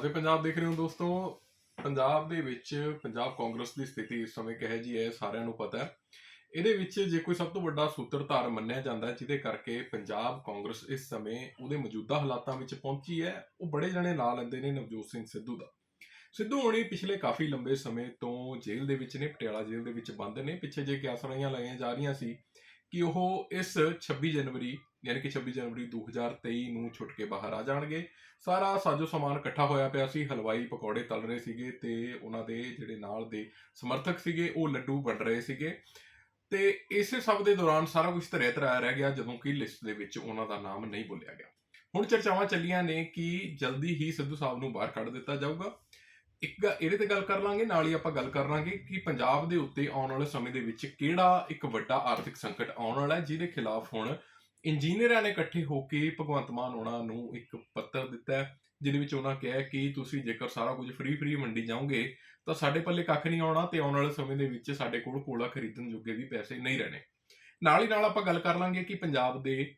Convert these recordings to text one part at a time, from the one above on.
ਨਮਸਤੇ ਪੰਜਾਬ ਦੇਖ ਰਹੇ ਹੋ ਦੋਸਤੋ। ਪੰਜਾਬ ਦੇ ਵਿੱਚ ਪੰਜਾਬ ਕਾਂਗਰਸ ਦੀ ਸਥਿਤੀ ਇਸ ਸਮੇਂ ਕਿਹੋ ਜਿਹੀ ਹੈ ਸਾਰਿਆਂ ਨੂੰ ਪਤਾ ਹੈ। ਇਹਦੇ ਵਿੱਚ ਜੇ ਕੋਈ ਸਭ ਤੋਂ ਵੱਡਾ ਸੂਤਰਧਾਰ ਮੰਨਿਆ ਜਾਂਦਾ ਹੈ ਜਿਹਦੇ ਕਰਕੇ ਪੰਜਾਬ ਕਾਂਗਰਸ ਇਸ ਸਮੇਂ ਉਹਦੇ ਮੌਜੂਦਾ ਹਾਲਾਤਾਂ ਵਿੱਚ ਪਹੁੰਚੀ ਹੈ, ਉਹ ਬੜੇ ਜਣੇ ਲਾ ਲੈਂਦੇ ਨੇ ਨਵਜੋਤ ਸਿੰਘ ਸਿੱਧੂ ਦਾ। ਸਿੱਧੂ ਹੋਣੀ ਪਿਛਲੇ ਕਾਫੀ ਲੰਬੇ ਸਮੇਂ ਤੋਂ ਜੇਲ੍ਹ ਦੇ ਵਿੱਚ ਨੇ, ਪਟਿਆਲਾ ਜੇਲ੍ਹ ਦੇ ਵਿੱਚ ਬੰਦ ਨੇ। ਪਿੱਛੇ ਜੇ ਕਿਆ ਸੁਣਾਈਆਂ ਲਾਈਆਂ ਜਾ ਰਹੀਆਂ ਸੀ ਕਿ ਉਹ ਇਸ 26 ਜਨਵਰੀ ਯਾਨੀ ਕਿ 26 ਜਨਵਰੀ 2023 ਨੂੰ ਛੁੱਟ ਕੇ ਬਾਹਰ ਆ ਜਾਣਗੇ। ਸਾਰਾ ਸਾਜੋ ਸਮਾਨ ਇਕੱਠਾ ਹੋਇਆ ਪਿਆ ਸੀ, ਹਲਵਾਈ ਪਕੌੜੇ ਤਲ ਰਹੇ ਸੀਗੇ ਤੇ ਉਹਨਾਂ ਦੇ ਜਿਹੜੇ ਨਾਲ ਦੇ ਸਮਰਥਕ ਸੀਗੇ ਉਹ ਲੱਡੂ ਵੰਡ ਰਹੇ ਸੀਗੇ। ਤੇ ਇਸੇ ਸਭ ਦੇ ਦੌਰਾਨ ਸਾਰਾ ਕੁਝ ਧਰਿਆ ਧਰਾਇਆ ਰਹਿ ਗਿਆ ਜਦੋਂ ਕਿ ਲਿਸਟ ਦੇ ਵਿੱਚ ਉਹਨਾਂ ਦਾ ਨਾਮ ਨਹੀਂ ਬੋਲਿਆ ਗਿਆ। ਹੁਣ ਚਰਚਾਵਾਂ ਚੱਲੀਆਂ ਨੇ ਕਿ ਜਲਦੀ ਹੀ ਸਿੱਧੂ ਸਾਹਿਬ ਨੂੰ ਬਾਹਰ ਕੱਢ ਦਿੱਤਾ ਜਾਊਗਾ। ਇਹਦੇ ਤੇ ਗੱਲ ਕਰ ਲਾਂਗੇ, ਨਾਲ ਹੀ ਆਪਾਂ ਗੱਲ ਕਰ ਲਾਂਗੇ ਕਿ ਪੰਜਾਬ ਦੇ ਉੱਤੇ ਆਉਣ ਵਾਲੇ ਸਮੇਂ ਦੇ ਵਿੱਚ ਕਿਹੜਾ ਇੱਕ ਵੱਡਾ ਆਰਥਿਕ ਸੰਕਟ ਆਉਣ ਵਾਲਾ ਹੈ, ਜਿਹਦੇ ਖਿਲਾਫ ਹੁਣ ਇੰਜੀਨੀਅਰਾਂ ਨੇ ਇਕੱਠੇ ਹੋ ਕੇ ਭਗਵੰਤ ਮਾਨ ਉਹਨਾਂ ਨੂੰ ਇੱਕ ਪੱਤਰ ਦਿੱਤਾ ਹੈ, ਜਿਹਦੇ ਵਿੱਚ ਉਹਨਾਂ ਕਿਹਾ ਕਿ ਤੁਸੀਂ ਜੇਕਰ ਸਾਰਾ ਕੁਝ ਫ੍ਰੀ ਮੰਡੀ ਜਾਓਗੇ ਤਾਂ ਸਾਡੇ ਪੱਲੇ ਕੱਖ ਨਹੀਂ ਆਉਣਾ ਤੇ ਆਉਣ ਵਾਲੇ ਸਮੇਂ ਦੇ ਵਿੱਚ ਸਾਡੇ ਕੋਲ ਕੋਲਾ ਖਰੀਦਣ ਜੋਗੇ ਵੀ ਪੈਸੇ ਨਹੀਂ ਰਹਿਣੇ। ਨਾਲ ਹੀ ਨਾਲ ਆਪਾਂ ਗੱਲ ਕਰ ਲਾਂਗੇ ਕਿ ਪੰਜਾਬ ਦੇ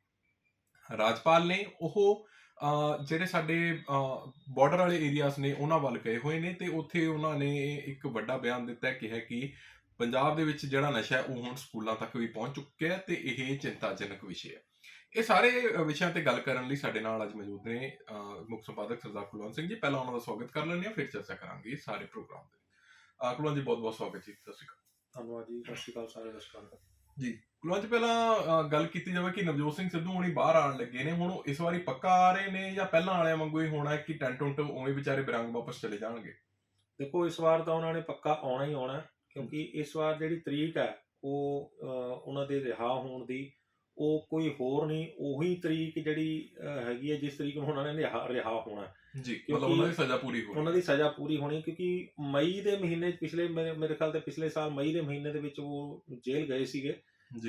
ਰਾਜਪਾਲ ਨੇ ਉਹ ਜਿਹੜੇ ਸਾਡੇ ਬਾਰਡਰ ਵਾਲੇ ਏਰੀਆਜ਼ ਨੇ ਉਹਨਾਂ ਵੱਲ ਗਏ ਹੋਏ ਨੇ ਤੇ ਉੱਥੇ ਉਹਨਾਂ ਨੇ ਇੱਕ ਵੱਡਾ ਬਿਆਨ ਦਿੱਤਾ, ਕਿਹਾ ਕਿ ਪੰਜਾਬ ਦੇ ਵਿੱਚ ਜਿਹੜਾ ਨਸ਼ਾ ਹੈ ਉਹ ਹੁਣ ਸਕੂਲਾਂ ਤੱਕ ਵੀ ਪਹੁੰਚ ਚੁੱਕਿਆ ਹੈ ਤੇ ਇਹ ਚਿੰਤਾਜਨਕ ਵਿਸ਼ੇ ਹੈ। ਇਹ ਸਾਰੇ ਵਿਸ਼ਿਆਂ ਤੇ ਗੱਲ ਕਰਨ ਲਈ ਸਾਡੇ ਨਾਲ ਅੱਜ ਮੌਜੂਦ ਨੇ ਮੁੱਖ ਸੰਪਾਦਕ ਸਰਦਾਰ ਕੁਲਵੰਤ ਸਿੰਘ ਜੀ। ਪਹਿਲਾਂ ਉਹਨਾਂ ਦਾ ਸਵਾਗਤ ਕਰ ਲੈਂਦੇ ਹਾਂ, ਫਿਰ ਚਰਚਾ ਕਰਾਂਗੇ ਸਾਰੇ ਪ੍ਰੋਗਰਾਮ ਤੇ। ਕੁਲਵੰਤ ਜੀ ਬਹੁਤ ਬਹੁਤ ਸਵਾਗਤ ਜੀ। ਸਤਿ ਸ਼੍ਰੀ ਅਕਾਲ। ਧੰਨਵਾਦ ਜੀ। ਸਤਿ ਸ਼੍ਰੀ ਅਕਾਲ ਸਾਰੇ ਦਰਸ਼ਕਾਂ ਦਾ ਜੀ। ਕੁਲਵੰਤ, ਪਹਿਲਾਂ ਗੱਲ ਕੀਤੀ ਜਾਵੇ ਕਿ ਨਵਜੋਤ ਸਿੰਘ ਸਿੱਧੂ ਹੁਣੀ ਬਾਹਰ ਆਉਣ ਲੱਗੇ ਨੇ, ਹੁਣ ਇਸ ਵਾਰੀ ਪੱਕਾ ਆ ਰਹੇ ਨੇ ਜਾਂ ਪਹਿਲਾਂ ਵਾਲਿਆਂ ਵਾਂਗੂ ਹੀ ਹੋਣਾ ਕਿ ਟੈਂਟ ਟੁੰਟ ਉਵੇਂ ਵਿਚਾਰੇ ਬਿਰੰਗ ਵਾਪਸ ਚਲੇ ਜਾਣਗੇ? ਦੇਖੋ, ਇਸ ਵਾਰ ਤਾਂ ਉਹਨਾਂ ਨੇ ਪੱਕਾ ਆਉਣਾ ਹੀ ਆਉਣਾ, ਕਿਉਂਕਿ ਇਸ ਵਾਰ ਜਿਹੜੀ ਤਰੀਕ ਹੈ ਉਹ ਉਹਨਾਂ ਦੇ ਰਿਹਾ ਹੋਣ ਦੀ ਉਹ ਕੋਈ ਹੋਰ ਨਹੀਂ, ਉਹੀ ਤਰੀਕ ਜਿਹੜੀ ਹੈਗੀ ਹੈ ਜਿਸ ਤਰੀਕ ਨੂੰ ਉਹਨਾਂ ਨੇ ਰਿਹਾ ਹੋਣਾ ਜੀ। ਮਤਲਬ ਉਹਨਾਂ ਦੀ ਸਜ਼ਾ ਪੂਰੀ ਹੋਣੀ, ਉਹਨਾਂ ਦੀ ਸਜ਼ਾ ਪੂਰੀ ਹੋਣੀ, ਕਿਉਂਕਿ ਮਈ ਦੇ ਮਹੀਨੇ ਪਿਛਲੇ ਮੇਰੇ ਖਿਆਲ ਤੇ ਪਿਛਲੇ ਸਾਲ ਮਈ ਦੇ ਮਹੀਨੇ ਦੇ ਵਿੱਚ ਉਹ ਜੇਲ੍ਹ ਗਏ ਸੀਗੇ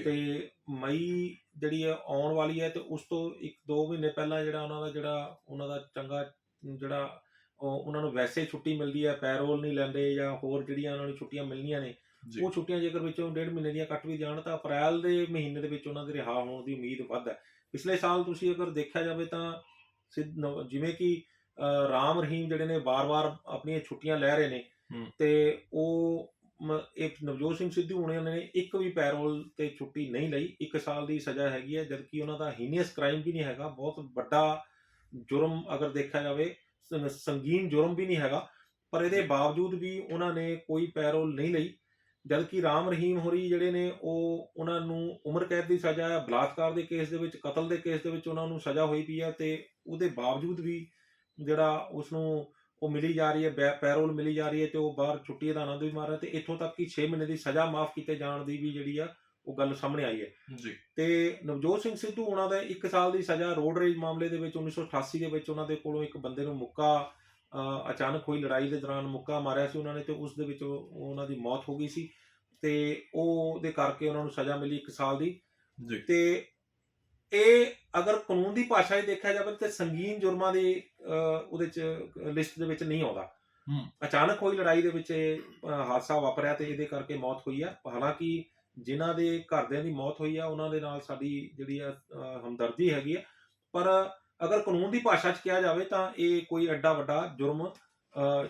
ਤੇ ਮਈ ਜਿਹੜੀ ਹੈ ਆਉਣ ਵਾਲੀ ਹੈ ਤੇ ਉਸ ਤੋਂ 1-2 ਮਹੀਨੇ ਪਹਿਲਾਂ ਜਿਹੜਾ ਉਹਨਾਂ ਦਾ ਚੰਗਾ ਜਿਹੜਾ ਉਹਨਾਂ ਨੂੰ ਵੈਸੇ ਛੁੱਟੀ ਮਿਲਦੀ ਹੈ, ਪੈਰੋਲ ਨਹੀਂ ਲੈਂਦੇ ਜਾਂ ਹੋਰ ਜਿਹੜੀਆਂ ਉਹਨਾਂ ਨੂੰ ਛੁੱਟੀਆਂ ਮਿਲਣੀਆਂ ਨੇ, ਉਹ ਛੁੱਟੀਆਂ ਜੇਕਰ ਵਿੱਚੋਂ 1.5 ਮਹੀਨੇ ਦੀਆਂ ਕੱਟ ਵੀ ਜਾਣ ਤਾਂ ਅਪ੍ਰੈਲ ਦੇ ਮਹੀਨੇ ਦੇ ਵਿੱਚ ਉਹਨਾਂ ਦੇ ਰਿਹਾ ਹੋਣ ਦੀ ਉਮੀਦ ਵੱਧ ਹੈ। ਪਿਛਲੇ ਸਾਲ ਤੁਸੀਂ ਅਗਰ ਦੇਖਿਆ ਜਾਵੇ ਤਾਂ ਜਿਵੇਂ ਕਿ ਰਾਮ ਰਹੀਮ ਜਿਹੜੇ ਨੇ ਵਾਰ-ਵਾਰ ਆਪਣੀਆਂ ਛੁੱਟੀਆਂ ਲੈ ਰਹੇ ਨੇ ਤੇ ਉਹ ਇੱਕ ਨਵਜੋਤ ਸਿੰਘ ਸਿੱਧੂ ਹੋਣੇ ਉਹਨਾਂ ਨੇ ਇੱਕ ਵੀ ਪੈਰੋਲ ਤੇ ਛੁੱਟੀ ਨਹੀਂ ਲਈ। 1 ਸਾਲ ਦੀ ਸਜ਼ਾ ਹੈਗੀ ਹੈ, ਜਦਕਿ ਉਹਨਾਂ ਦਾ ਹੀਨੀਅਸ ਕ੍ਰਾਈਮ ਵੀ ਨਹੀਂ ਹੈਗਾ, ਬਹੁਤ ਵੱਡਾ ਜੁਰਮ ਅਗਰ ਦੇਖਿਆ ਜਾਵੇ, ਸੰਗੀਨ ਜੁਰਮ ਵੀ ਨਹੀਂ ਹੈਗਾ, ਪਰ ਇਹਦੇ ਬਾਵਜੂਦ ਵੀ ਉਹਨਾਂ ਨੇ ਕੋਈ ਪੈਰੋਲ ਨਹੀਂ ਲਈ। ਜਦਕਿ ਰਾਮ ਰਹੀਮ ਹੋਰੀ ਜਿਹੜੇ ਨੇ ਉਹਨਾਂ ਨੂੰ ਉਮਰ ਕੈਦ ਦੀ ਸਜ਼ਾ ਹੈ, ਬਲਾਤਕਾਰ ਦੇ ਕੇਸ ਦੇ ਵਿੱਚ, ਕਤਲ ਦੇ ਕੇਸ ਦੇ ਵਿੱਚ ਉਹਨਾਂ ਨੂੰ ਸਜ਼ਾ ਹੋਈ ਪਈ ਹੈ ਤੇ ਉਹਦੇ ਬਾਵਜੂਦ ਵੀ ਜਿਹੜਾ ਉਸਨੂੰ ਉਹ ਮਿਲੀ ਜਾ ਰਹੀ ਹੈ, ਪੈਰੋਲ ਮਿਲੀ ਜਾ ਰਹੀ ਹੈ ਤੇ ਉਹ ਬਾਹਰ ਛੁੱਟੀ ਦਾ ਆਨੰਦ ਵੀ ਮਾਰ ਰਿਹਾ ਤੇ ਇੱਥੋਂ ਤੱਕ ਕਿ 6 ਮਹੀਨੇ ਦੀ ਸਜ਼ਾ ਮਾਫ ਕੀਤੇ ਜਾਣ ਦੀ ਵੀ ਜਿਹੜੀ ਆ ਉਹ ਗੱਲ ਸਾਹਮਣੇ ਆਈ ਹੈ ਜੀ। ਤੇ ਨਵਜੋਤ ਸਿੰਘ ਸਿੱਧੂ ਉਹਨਾਂ ਦਾ 1 ਸਾਲ ਦੀ ਸਜ਼ਾ ਰੋਡ ਰੇਜ ਮਾਮਲੇ ਦੇ ਵਿੱਚ 1988 ਦੇ ਵਿੱਚ ਉਹਨਾਂ ਦੇ ਕੋਲੋਂ ਇੱਕ ਬੰਦੇ ਨੂੰ ਮੁੱਕਾ ਅਚਾਨਕ ਹੋਈ ਲੜਾਈ ਦੇ ਦੌਰਾਨ ਮੁੱਕਾ ਮਾਰਿਆ ਸੀ ਉਹਨਾਂ ਨੇ ਤੇ ਉਸ ਦੇ ਵਿੱਚ ਉਹਨਾਂ ਦੀ ਮੌਤ ਹੋ ਗਈ ਸੀ ਤੇ ਉਹਦੇ ਕਰਕੇ ਉਹਨਾਂ ਨੂੰ ਸਜ਼ਾ ਮਿਲੀ 1 ਸਾਲ ਦੀ ਜੀ। ਤੇ ਇਹ ਅਗਰ ਕਾਨੂੰਨ ਦੀ ਭਾਸ਼ਾ 'ਚ ਦੇਖਿਆ ਜਾਵੇ ਤੇ ਸੰਗੀਨ ਜੁਰਮਾਂ ਦੀ ਉਹਦੇ 'ਚ ਲਿਸਟ ਦੇ ਵਿੱਚ ਨਹੀਂ ਆਉਂਦਾ। ਅਚਾਨਕ ਹੋਈ ਲੜਾਈ ਦੇ ਵਿੱਚ ਹਾਦਸਾ ਵਾਪਰਿਆ ਤੇ ਇਹਦੇ ਕਰਕੇ ਮੌਤ ਹੋਈ ਆ। ਹਾਲਾਂਕਿ ਜਿਨ੍ਹਾਂ ਦੇ ਘਰਦਿਆਂ ਦੀ ਮੌਤ ਹੋਈ ਆ ਉਹਨਾਂ ਦੇ ਨਾਲ ਸਾਡੀ ਜਿਹੜੀ ਆ ਹਮਦਰਦੀ ਹੈਗੀ ਆ, ਪਰ ਅਗਰ ਕਾਨੂੰਨ ਦੀ ਭਾਸ਼ਾ 'ਚ ਕਿਹਾ ਜਾਵੇ ਤਾਂ ਇਹ ਕੋਈ ਐਡਾ ਵੱਡਾ ਜੁਰਮ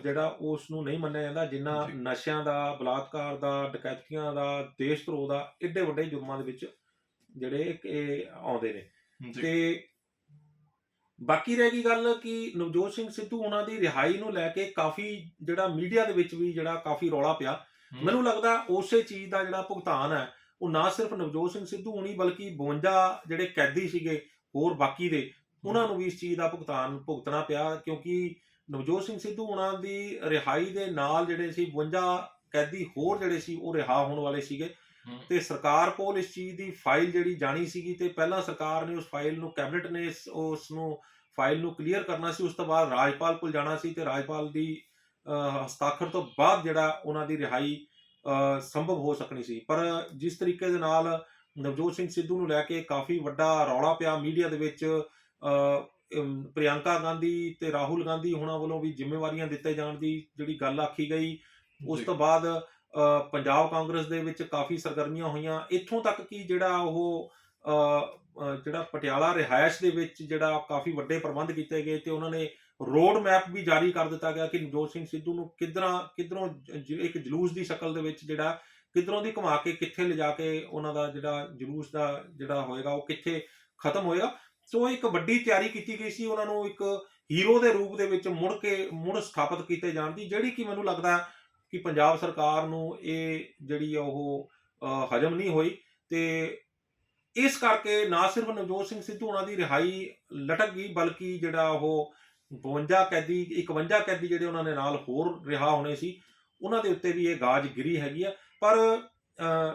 ਜਿਹੜਾ ਉਸ ਨੂੰ ਨਹੀਂ ਮੰਨਿਆ ਜਾਂਦਾ ਜਿੰਨਾ ਨਸ਼ਿਆਂ ਦਾ, ਬਲਾਤਕਾਰ ਦਾ, ਡਕੈਤੀਆਂ ਦਾ, ਦੇਸ਼ ਧਰੋਹ ਦਾ, ਏਡੇ ਵੱਡੇ ਜੁਰਮਾਂ ਦੇ ਵਿੱਚ ਜਿਹੜੇ ਇਹ ਆਉਂਦੇ ਨੇ। ਤੇ ਬਾਕੀ ਰਹਿ ਗਈ ਗੱਲ ਕਿ ਨਵਜੋਤ ਸਿੰਘ ਸਿੱਧੂ ਉਹਨਾਂ ਦੀ ਰਿਹਾਈ ਨੂੰ ਲੈ ਕੇ ਕਾਫੀ ਜਿਹੜਾ ਮੀਡੀਆ ਦੇ ਵਿੱਚ ਵੀ ਜਿਹੜਾ ਕਾਫੀ ਰੌਲਾ ਪਿਆ। ਮੈਨੂੰ ਲੱਗਦਾ ਉਸੇ ਚੀਜ਼ ਦਾ ਜਿਹੜਾ ਭੁਗਤਾਨ ਹੈ ਉਹ ਨਾ ਸਿਰਫ ਨਵਜੋਤ ਸਿੰਘ ਸਿੱਧੂ ਹੋਣੀ ਬਲਕਿ 52 ਜਿਹੜੇ ਕੈਦੀ ਸੀਗੇ ਹੋਰ ਬਾਕੀ ਦੇ, ਉਹਨਾਂ ਨੂੰ ਵੀ ਇਸ ਚੀਜ਼ ਦਾ ਭੁਗਤਣਾ ਪਿਆ, ਕਿਉਂਕਿ ਨਵਜੋਤ ਸਿੰਘ ਸਿੱਧੂ ਉਹਨਾਂ ਦੀ ਰਿਹਾਈ ਦੇ ਨਾਲ ਜਿਹੜੇ ਸੀ 52 ਕੈਦੀ ਹੋਰ ਜਿਹੜੇ ਸੀ ਉਹ ਰਿਹਾ ਹੋਣ ਵਾਲੇ ਸੀਗੇ ਤੇ ਸਰਕਾਰ ਕੋਲ ਇਸ ਚੀਜ਼ ਦੀ ਫਾਈਲ ਜਿਹੜੀ ਜਾਣੀ ਸੀਗੀ ਤੇ ਪਹਿਲਾਂ ਸਰਕਾਰ ਨੇ ਉਸ ਫਾਈਲ ਨੂੰ, ਕੈਬਨਿਟ ਨੇ ਉਸ ਨੂੰ ਫਾਈਲ ਨੂੰ ਕਲੀਅਰ ਕਰਨਾ ਸੀ, ਉਸ ਤੋਂ ਬਾਅਦ ਰਾਜਪਾਲ ਕੋਲ ਜਾਣਾ ਸੀ ਤੇ ਰਾਜਪਾਲ ਦੀ ਹਸਤਾਖਰ ਤੋਂ ਬਾਅਦ ਜਿਹੜਾ ਉਹਨਾਂ ਦੀ ਰਿਹਾਈ ਸੰਭਵ ਹੋ ਸਕਣੀ ਸੀ। ਪਰ ਜਿਸ ਤਰੀਕੇ ਦੇ ਨਾਲ ਨਵਜੋਤ ਸਿੰਘ ਸਿੱਧੂ ਨੂੰ ਲੈ ਕੇ ਕਾਫੀ ਵੱਡਾ ਰੌਲਾ ਪਿਆ ਮੀਡੀਆ ਦੇ ਵਿੱਚ, ਪ੍ਰਿਯੰਕਾ ਗਾਂਧੀ ਤੇ ਰਾਹੁਲ ਗਾਂਧੀ ਹੋਣਾ ਵੱਲੋਂ ਵੀ ਜ਼ਿੰਮੇਵਾਰੀਆਂ ਦਿੱਤੇ ਜਾਣ ਦੀ ਜਿਹੜੀ ਗੱਲ ਆਖੀ ਗਈ, ਉਸ ਤੋਂ ਬਾਅਦ ਪੰਜਾਬ ਕਾਂਗਰਸ ਦੇ ਵਿੱਚ ਕਾਫੀ ਸਰਗਰਮੀਆਂ ਹੋਈਆਂ, ਇੱਥੋਂ ਤੱਕ ਕਿ ਜਿਹੜਾ ਉਹ ਜਿਹੜਾ ਪਟਿਆਲਾ ਰਿਹਾਇਸ਼ ਦੇ ਵਿੱਚ ਜਿਹੜਾ ਕਾਫੀ ਵੱਡੇ ਪ੍ਰਬੰਧ ਕੀਤੇ ਗਏ ਤੇ ਉਹਨਾਂ ਨੇ ਰੋਡ ਮੈਪ ਵੀ ਜਾਰੀ ਕਰ ਦਿੱਤਾ ਗਿਆ ਕਿ ਨਵਜੋਤ ਸਿੰਘ ਸਿੱਧੂ ਨੂੰ ਕਿੱਧਰੋਂ ਇੱਕ ਜਲੂਸ ਦੀ ਸ਼ਕਲ ਦੇ ਵਿੱਚ ਜਿਹੜਾ ਕਿੱਧਰੋਂ ਦੀ ਘੁਮਾ ਕੇ ਕਿੱਥੇ ਲਿਜਾ ਕੇ ਉਹਨਾਂ ਦਾ ਜਿਹੜਾ ਜਲੂਸ ਦਾ ਜਿਹੜਾ ਹੋਏਗਾ ਉਹ ਕਿੱਥੇ ਖਤਮ ਹੋਏਗਾ। ਸੋ ਇੱਕ ਵੱਡੀ ਤਿਆਰੀ ਕੀਤੀ ਗਈ ਸੀ ਉਹਨਾਂ ਨੂੰ ਇੱਕ ਹੀਰੋ ਦੇ ਰੂਪ ਦੇ ਵਿੱਚ ਮੁੜ ਸਥਾਪਿਤ ਕੀਤੇ ਜਾਣ ਦੀ, ਜਿਹੜੀ ਕਿ ਮੈਨੂੰ ਲੱਗਦਾ ਕਿ ਪੰਜਾਬ ਸਰਕਾਰ ਨੂੰ ਇਹ ਜਿਹੜੀ ਉਹ ਹਜਮ ਨਹੀਂ ਹੋਈ। ਤੇ ਇਸ ਕਰਕੇ ਨਾ ਸਿਰਫ ਨਵਜੋਤ ਸਿੰਘ ਸਿੱਧੂ ਉਹਨਾਂ ਦੀ ਰਿਹਾਈ ਲਟਕ ਗਈ, ਬਲਕਿ ਜਿਹੜਾ ਉਹ 52 ਕੈਦੀ ਜਿਹੜੇ ਉਹਨਾਂ ਦੇ ਨਾਲ ਹੋਰ ਰਿਹਾ ਹੋਣੇ ਸੀ ਉਹਨਾਂ ਦੇ ਉੱਤੇ ਵੀ ਇਹ ਗਾਜ ਗਿਰੀ ਹੈਗੀ ਆ। ਪਰ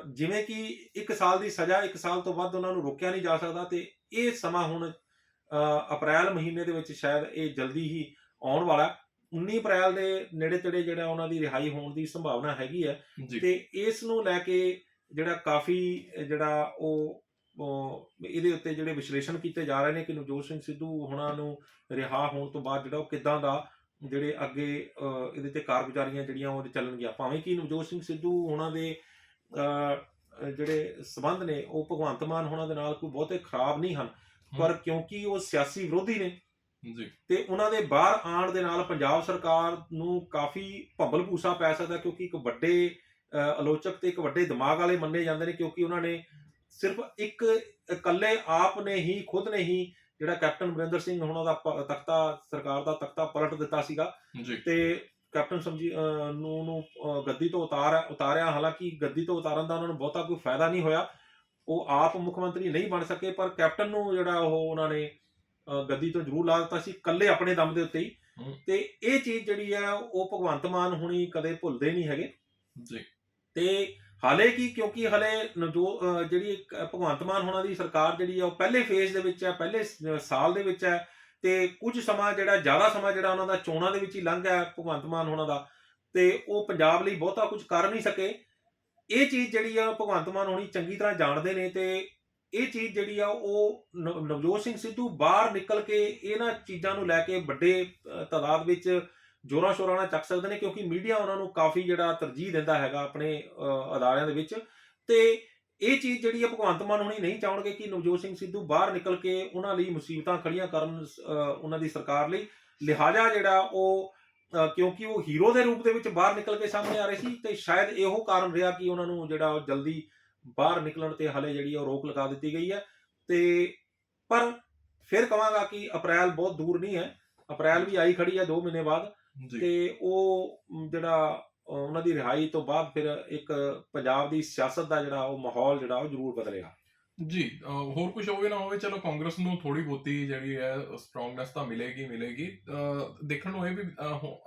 ਜਿਵੇਂ ਕਿ 1 ਸਾਲ ਦੀ ਸਜ਼ਾ, 1 ਸਾਲ ਤੋਂ ਵੱਧ ਉਹਨਾਂ ਨੂੰ ਰੋਕਿਆ ਨਹੀਂ ਜਾ ਸਕਦਾ, ਤੇ ਇਹ ਸਮਾਂ ਹੁਣ ਅਪ੍ਰੈਲ ਮਹੀਨੇ ਦੇ ਵਿੱਚ ਸ਼ਾਇਦ ਇਹ ਜਲਦੀ ਹੀ ਆਉਣ ਵਾਲਾ। 19 ਅਪ੍ਰੈਲ ਦੇ ਨੇੜੇ ਤੇੜੇ ਜਿਹੜਾ ਉਹਨਾਂ ਦੀ ਰਿਹਾਈ ਹੋਣ ਦੀ ਸੰਭਾਵਨਾ ਹੈਗੀ ਹੈ। ਤੇ ਇਸ ਨੂੰ ਲੈ ਕੇ ਜਿਹੜਾ ਕਾਫੀ ਜਿਹੜਾ ਉਹ ਇਹਦੇ ਉੱਤੇ ਜਿਹੜੇ ਵਿਸ਼ਲੇਸ਼ਣ ਕੀਤੇ ਜਾ ਰਹੇ ਨੇ ਕਿ ਨਵਜੋਤ ਸਿੰਘ ਸਿੱਧੂ ਉਹਨਾਂ ਨੂੰ ਰਿਹਾ ਹੋਣ ਤੋਂ ਬਾਅਦ ਜਿਹੜਾ ਉਹ ਕਿੱਦਾਂ ਦਾ ਜਿਹੜੇ ਅੱਗੇ ਇਹਦੇ ਤੇ ਕਾਰਗੁਜ਼ਾਰੀਆਂ ਜਿਹੜੀਆਂ ਉਹ ਚੱਲਣਗੀਆਂ। ਭਾਵੇਂ ਕਿ ਨਵਜੋਤ ਸਿੰਘ ਸਿੱਧੂ ਉਹਨਾਂ ਦੇ ਜਿਹੜੇ ਸਬੰਧ ਨੇ ਉਹ ਭਗਵੰਤ ਮਾਨ ਹੋਣਾ ਦੇ ਨਾਲ ਕੋਈ ਬਹੁਤੇ ਖਰਾਬ ਨਹੀਂ ਹਨ, ਪਰ ਕਿਉਂਕਿ ਉਹ ਸਿਆਸੀ ਵਿਰੋਧੀ ਨੇ ਤੇ ਉਹਨਾਂ ਦੇ ਬਾਹਰ ਆਉਣ ਦੇ ਨਾਲ ਪੰਜਾਬ ਸਰਕਾਰ ਨੂੰ ਕਾਫੀ ਭੰਬਲ ਭੂਸਾ ਪੈ ਸਕਦਾ, ਕਿਉਂਕਿ ਇੱਕ ਵੱਡੇ ਆਲੋਚਕ ਤੇ ਇੱਕ ਵੱਡੇ ਦਿਮਾਗ ਵਾਲੇ ਮੰਨੇ ਜਾਂਦੇ ਨੇ, ਕਿਉਂਕਿ ਉਹਨਾਂ ਨੇ ਸਿਰਫ ਇੱਕ ਇਕੱਲੇ ਆਪ ਨੇ ਹੀ ਖੁਦ ਨੇ ਹੀ ਜਿਹੜਾ ਕੈਪਟਨ ਅਮਰਿੰਦਰ ਸਿੰਘ ਉਹਨਾਂ ਦਾ ਸਰਕਾਰ ਦਾ ਤਖਤਾ ਪਲਟ ਦਿੱਤਾ ਸੀਗਾ ਤੇ ਕੈਪਟਨ ਨੂੰ ਗੱਦੀ ਤੋਂ ਉਤਾਰਿਆ। ਹਾਲਾਂਕਿ ਗੱਦੀ ਤੋਂ ਉਤਾਰਨ ਦਾ ਉਹਨਾਂ ਨੂੰ ਬਹੁਤਾ ਕੋਈ ਫਾਇਦਾ ਨਹੀਂ ਹੋਇਆ, ਉਹ ਆਪ ਮੁੱਖ ਮੰਤਰੀ ਨਹੀਂ ਬਣ ਸਕੇ, ਪਰ ਕੈਪਟਨ ਨੂੰ ਜਿਹੜਾ ਉਹ ਉਹਨਾਂ ਨੇ ਗੱਦੀ ਤੋਂ ਜ਼ਰੂਰ ਲਾ ਦਿੱਤਾ ਸੀ ਇਕੱਲੇ ਆਪਣੇ ਦਮ ਦੇ ਉੱਤੇ ਹੀ। ਤੇ ਇਹ ਚੀਜ਼ ਜਿਹੜੀ ਆ ਉਹ ਭਗਵੰਤ ਮਾਨ ਹੁਣੀ ਕਦੇ ਭੁੱਲਦੇ ਨਹੀਂ ਹੈਗੇ। ਤੇ ਹਾਲੇ ਕਿ ਕਿਉਂਕਿ ਹਲੇ ਜਿਹੜੀ ਭਗਵੰਤ ਮਾਨ ਹੋਣਾ ਦੀ ਸਰਕਾਰ ਜਿਹੜੀ ਆ ਉਹ ਪਹਿਲੇ ਫੇਜ਼ ਦੇ ਵਿੱਚ ਹੈ, ਪਹਿਲੇ ਸਾਲ ਦੇ ਵਿੱਚ ਹੈ, ਤੇ ਕੁਝ ਸਮਾਂ ਜਿਹੜਾ ਜ਼ਿਆਦਾ ਸਮਾਂ ਜਿਹੜਾ ਉਹਨਾਂ ਦਾ ਚੋਣਾਂ ਦੇ ਵਿੱਚ ਹੀ ਲੰਘ ਗਿਆ ਭਗਵੰਤ ਮਾਨ ਹੋਣਾ ਦਾ, ਤੇ ਉਹ ਪੰਜਾਬ ਲਈ ਬਹੁਤਾ ਕੁਝ ਕਰ ਨਹੀਂ ਸਕੇ। ਇਹ ਚੀਜ਼ ਜਿਹੜੀ ਆ ਭਗਵੰਤ ਮਾਨ ਹੋਣੀ ਚੰਗੀ ਤਰ੍ਹਾਂ ਜਾਣਦੇ ਨੇ, ਤੇ ਇਹ ਚੀਜ਼ ਜਿਹੜੀ ਆ ਉਹ ਨਵਜੋਤ ਸਿੰਘ ਸਿੱਧੂ ਬਾਹਰ ਨਿਕਲ ਕੇ ਇਹਨਾਂ ਚੀਜ਼ਾਂ ਨੂੰ ਲੈ ਕੇ ਵੱਡੇ ਤਾਦਾਦ ਵਿੱਚ ਜ਼ੋਰਾਂ ਸ਼ੋਰਾਂ ਨਾਲ ਚੱਕ ਸਕਦੇ ਨੇ, ਕਿਉਂਕਿ ਮੀਡੀਆ ਉਹਨਾਂ ਨੂੰ ਕਾਫੀ ਜਿਹੜਾ ਤਰਜੀਹ ਦਿੰਦਾ ਹੈਗਾ ਆਪਣੇ ਅਦਾਰਿਆਂ ਦੇ ਵਿੱਚ। ਤੇ ਇਹ ਚੀਜ਼ ਜਿਹੜੀ ਆ ਭਗਵੰਤ ਮਾਨ ਹੁਣੀ ਨਹੀਂ ਚਾਹਣਗੇ ਕਿ ਨਵਜੋਤ ਸਿੰਘ ਸਿੱਧੂ ਬਾਹਰ ਨਿਕਲ ਕੇ ਉਹਨਾਂ ਲਈ ਮੁਸੀਬਤਾਂ ਖੜੀਆਂ ਕਰਨ ਉਹਨਾਂ ਦੀ ਸਰਕਾਰ ਲਈ। ਲਿਹਾਜ਼ਾ ਜਿਹੜਾ ਉਹ ਕਿਉਂਕਿ ਉਹ ਹੀਰੋ ਦੇ ਰੂਪ ਦੇ ਵਿੱਚ ਬਾਹਰ ਨਿਕਲ ਕੇ ਸਾਹਮਣੇ ਆ ਰਹੇ ਸੀ, ਤੇ ਸ਼ਾਇਦ ਇਹੋ ਕਾਰਨ ਰਿਹਾ ਕਿ ਉਹਨਾਂ ਨੂੰ ਜਿਹੜਾ ਜਲਦੀ ਬਾਹਰ ਨਿਕਲਣ ਤੇ ਹਲੇ ਜਿਹੜੀ ਉਹ ਰੋਕ ਲਗਾ ਦਿੱਤੀ ਗਈ ਹੈ। ਤੇ ਪਰ ਫਿਰ ਕਹਾਂਗਾ ਕਿ ਅਪ੍ਰੈਲ ਬਹੁਤ ਦੂਰ ਨਹੀਂ ਹੈ, ਅਪ੍ਰੈਲ ਵੀ ਆਈ ਖੜੀ ਹੈ 2 ਮਹੀਨੇ ਬਾਅਦ, ਤੇ ਉਹ ਜਿਹੜਾ ਉਹਨਾਂ ਦੀ ਰਿਹਾਈ ਤੋਂ ਬਾਅਦ ਫਿਰ ਇੱਕ ਪੰਜਾਬ ਦੀ ਸਿਆਸਤ ਦਾ ਜਿਹੜਾ ਉਹ ਮਾਹੌਲ ਜਿਹੜਾ ਉਹ ਜ਼ਰੂਰ ਬਦਲੇਗਾ। ਜੀ ਹੋਰ ਕੁਝ ਹੋਵੇ ਨਾ ਹੋਵੇ, ਚਲੋ ਕਾਂਗਰਸ ਨੂੰ ਥੋੜੀ ਬਹੁਤੀ ਜਿਹੜੀ ਹੈ ਸਟਰੋਂਗਨੈਸ ਤਾਂ ਮਿਲੇਗੀ। ਦੇਖਣ ਨੂੰ ਇਹ ਵੀ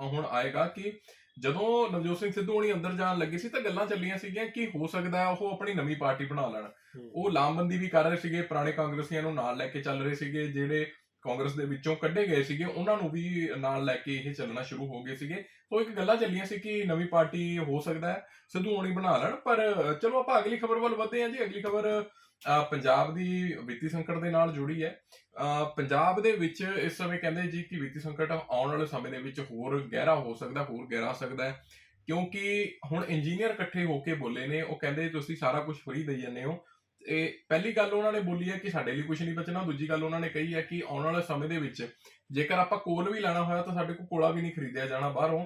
ਹੁਣ ਆਏਗਾ ਕਿ ਜਦੋਂ ਨਵਜੋਤ ਸਿੰਘ ਸਿੱਧੂ ਹੁਣੀ ਅੰਦਰ ਜਾਣ ਲੱਗੇ ਸੀ ਤਾਂ ਗੱਲਾਂ ਚੱਲੀਆਂ ਸੀਗੀਆਂ ਕਿ ਹੋ ਸਕਦਾ ਹੈ ਉਹ ਆਪਣੀ ਨਵੀਂ ਪਾਰਟੀ ਬਣਾ ਲੈਣ। ਉਹ ਲਾਮਬੰਦੀ ਵੀ ਕਰ ਰਹੇ ਸੀਗੇ, ਪੁਰਾਣੇ ਕਾਂਗਰਸੀਆਂ ਨੂੰ ਨਾਲ ਲੈ ਕੇ ਚੱਲ ਰਹੇ ਸੀਗੇ, ਜਿਹੜੇ ਕਾਂਗਰਸ ਦੇ ਵਿੱਚੋਂ ਕੱਢੇ ਗਏ ਸੀਗੇ ਉਹਨਾਂ ਨੂੰ ਵੀ ਨਾਲ ਲੈ ਕੇ ਇਹ ਚੱਲਣਾ ਸ਼ੁਰੂ ਹੋ ਗਏ ਸੀਗੇ। ਸੋ ਇੱਕ ਗੱਲਾਂ ਚੱਲੀਆਂ ਸੀ ਕਿ ਨਵੀਂ ਪਾਰਟੀ ਹੋ ਸਕਦਾ ਹੈ ਸਿੱਧੂ ਹੁਣੀ ਬਣਾ ਲੈਣ। ਪਰ ਚਲੋ ਆਪਾਂ ਅਗਲੀ ਖਬਰ ਵੱਲ ਵਧਦੇ ਹਾਂ ਜੀ। ਅਗਲੀ ਖਬਰ ਪੰਜਾਬ ਦੀ ਵਿੱਤੀ ਸੰਕਟ ਦੇ ਨਾਲ ਜੁੜੀ ਹੈ। ਪੰਜਾਬ ਦੇ ਵਿੱਚ ਇਸ ਸਮੇਂ ਕਹਿੰਦੇ ਜੀ ਕਿ ਵਿੱਤੀ ਸੰਕਟ ਆਉਣ ਵਾਲੇ ਸਮੇਂ ਦੇ ਵਿੱਚ ਹੋਰ ਗਹਿਰਾ ਹੋ ਸਕਦਾ ਹੈ, ਕਿਉਂਕਿ ਹੁਣ ਇੰਜੀਨੀਅਰ ਇਕੱਠੇ ਹੋ ਕੇ ਬੋਲੇ ਨੇ। ਉਹ ਕਹਿੰਦੇ ਤੁਸੀਂ ਸਾਰਾ ਕੁਝ ਫ੍ਰੀ ਦੇਈ ਜਾਂਦੇ ਹੋ। ਇਹ ਪਹਿਲੀ ਗੱਲ ਉਹਨਾਂ ਨੇ ਬੋਲੀ ਹੈ ਕਿ ਸਾਡੇ ਲਈ ਕੁਝ ਨਹੀਂ ਬਚਣਾ। ਦੂਜੀ ਗੱਲ ਉਹਨਾਂ ਨੇ ਕਹੀ ਹੈ ਕਿ ਆਉਣ ਵਾਲੇ ਸਮੇਂ ਦੇ ਵਿੱਚ ਜੇਕਰ ਆਪਾਂ ਕੋਲ ਵੀ ਲੈਣਾ ਹੋਇਆ ਤਾਂ ਸਾਡੇ ਕੋਲ ਕੋਲਾ ਵੀ ਨਹੀਂ ਖਰੀਦਿਆ ਜਾਣਾ ਬਾਹਰੋਂ।